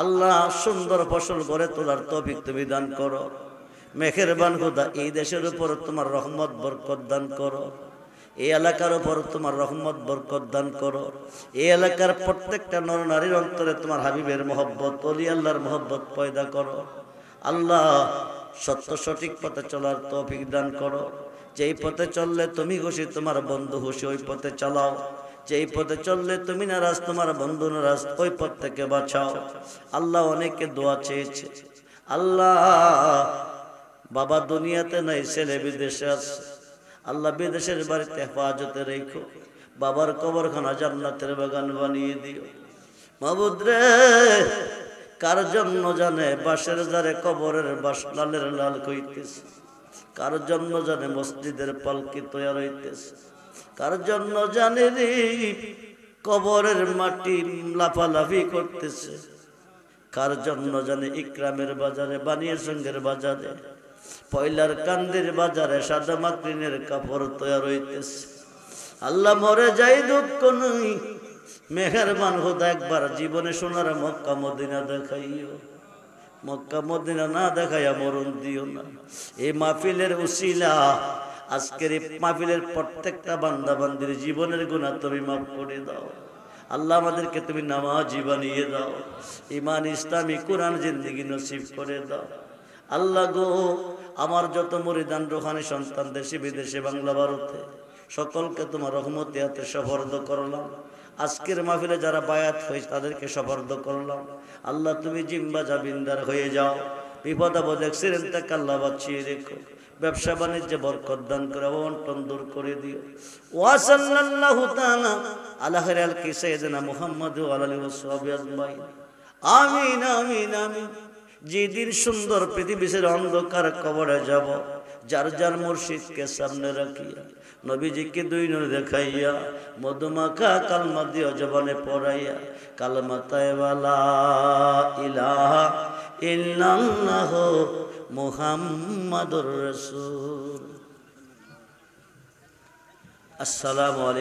আল্লাহ সুন্দর ফসল গড়ে তোলার তৌফিক তুমি দান করো। মেহেরবান খোদা এই দেশের উপর তোমার রহমত বরকত দান করো, এই এলাকার উপর তোমার রহমত বরকত দান করো। এই এলাকার প্রত্যেকটা নর নারীর অন্তরে তোমার হাবিবের মহব্বত, অলি আল্লাহর মহব্বত পয়দা করো। আল্লাহ সত্য সঠিক পথে চলার তৌফিক দান করো। যেই পথে চললে তুমি খুশি, তোমার বন্ধু খুশি, ওই পথে চালাও। যেই পথে চললে তুমি নারাজ, তোমার বন্ধু নারাজ, ওই পথ থেকে বাঁচাও। আল্লাহ অনেকে দোয়া চেয়েছে, আল্লাহ বাবা দুনিয়াতে নাই, ছেলে বিদেশে আছে, আল্লাহ বিদেশের বাড়িতে হেফাজতে রেখো, বাবার কবরখানা জান্নাতের বাগান বানিয়ে দিও। মাবুদ রে, কার জন্য জানে বাঁশের জারে কবরের বাঁশ লালের লাল কইতেছে, কার জন্য জানে মসজিদের পালকি তৈরি হইতেছে, কার জন্য জানে রে কবরের মাটি লাফালাফি করতেছে, কার জন্য জানে ইকরামের বাজারে, বানিয়ে সঙ্গের বাজারে, পয়লার কান্দির বাজারে সাদা মাতৃনের কাপড় তৈরি হইতেছে। আল্লাহ মরে যাই দুঃখ নই, মেহেরবান খোদা একবার জীবনে সোনার মক্কা মদিনা দেখাইও, মক্কা মদিনা না দেখাইয়া মরণ দিও না। এই মাহফিলের উসিলা আজকের এই মাহফিলের প্রত্যেকটা বান্দা বান্দির জীবনের গুনাহ তুমি মাফ করে দাও। আল্লাহ আমাদেরকে তুমি নামাজি বানিয়ে দাও, ঈমান ইসলামী কোরআন জিন্দেগি নসিব করে দাও। আল্লাহ গো, আমার যত মুরিদান রুহানি সন্তান দেশে বিদেশে বাংলা ভারতে সকলকে তোমার রহমতে হাতে সুপর্দ করলাম। আজকের মাহফিলে যারা বায়াত হয়েছে তাদেরকে সুপর্দ করলাম। আল্লাহ তুমি জিম্বা জাবিনদার হয়ে যাও, বিপদ আপদ অ্যাক্সিডেন্ট থেকে আল্লাহ বাঁচিয়ে রেখো, ব্যবসা বাণিজ্যে বরকত দান করে, অবন্টন দূর করে দিও। ওয়া সাল্লাল্লাহু তাআলা আলা খায়রিল কি সাইয়্যিদিনা মুহাম্মদ ওয়া আলিহি ওয়া সাহবিহি আজমাইন। আমিন আমিন আমিন। যেদিন সুন্দর পৃথিবীর অন্ধকার কবরে যাব, যার যার মুর্শিদকে সামনে রাখিয়া, নবীজিকে দুই নূর দেখাইয়া, মধুমাখা কালমা দিও জবানে পড়াইয়া, কালমা তাইবা লা ইলাহা ইল্লাল্লাহ মুহাম্মাদুর রাসূল। আসসালামু আলাইকুম।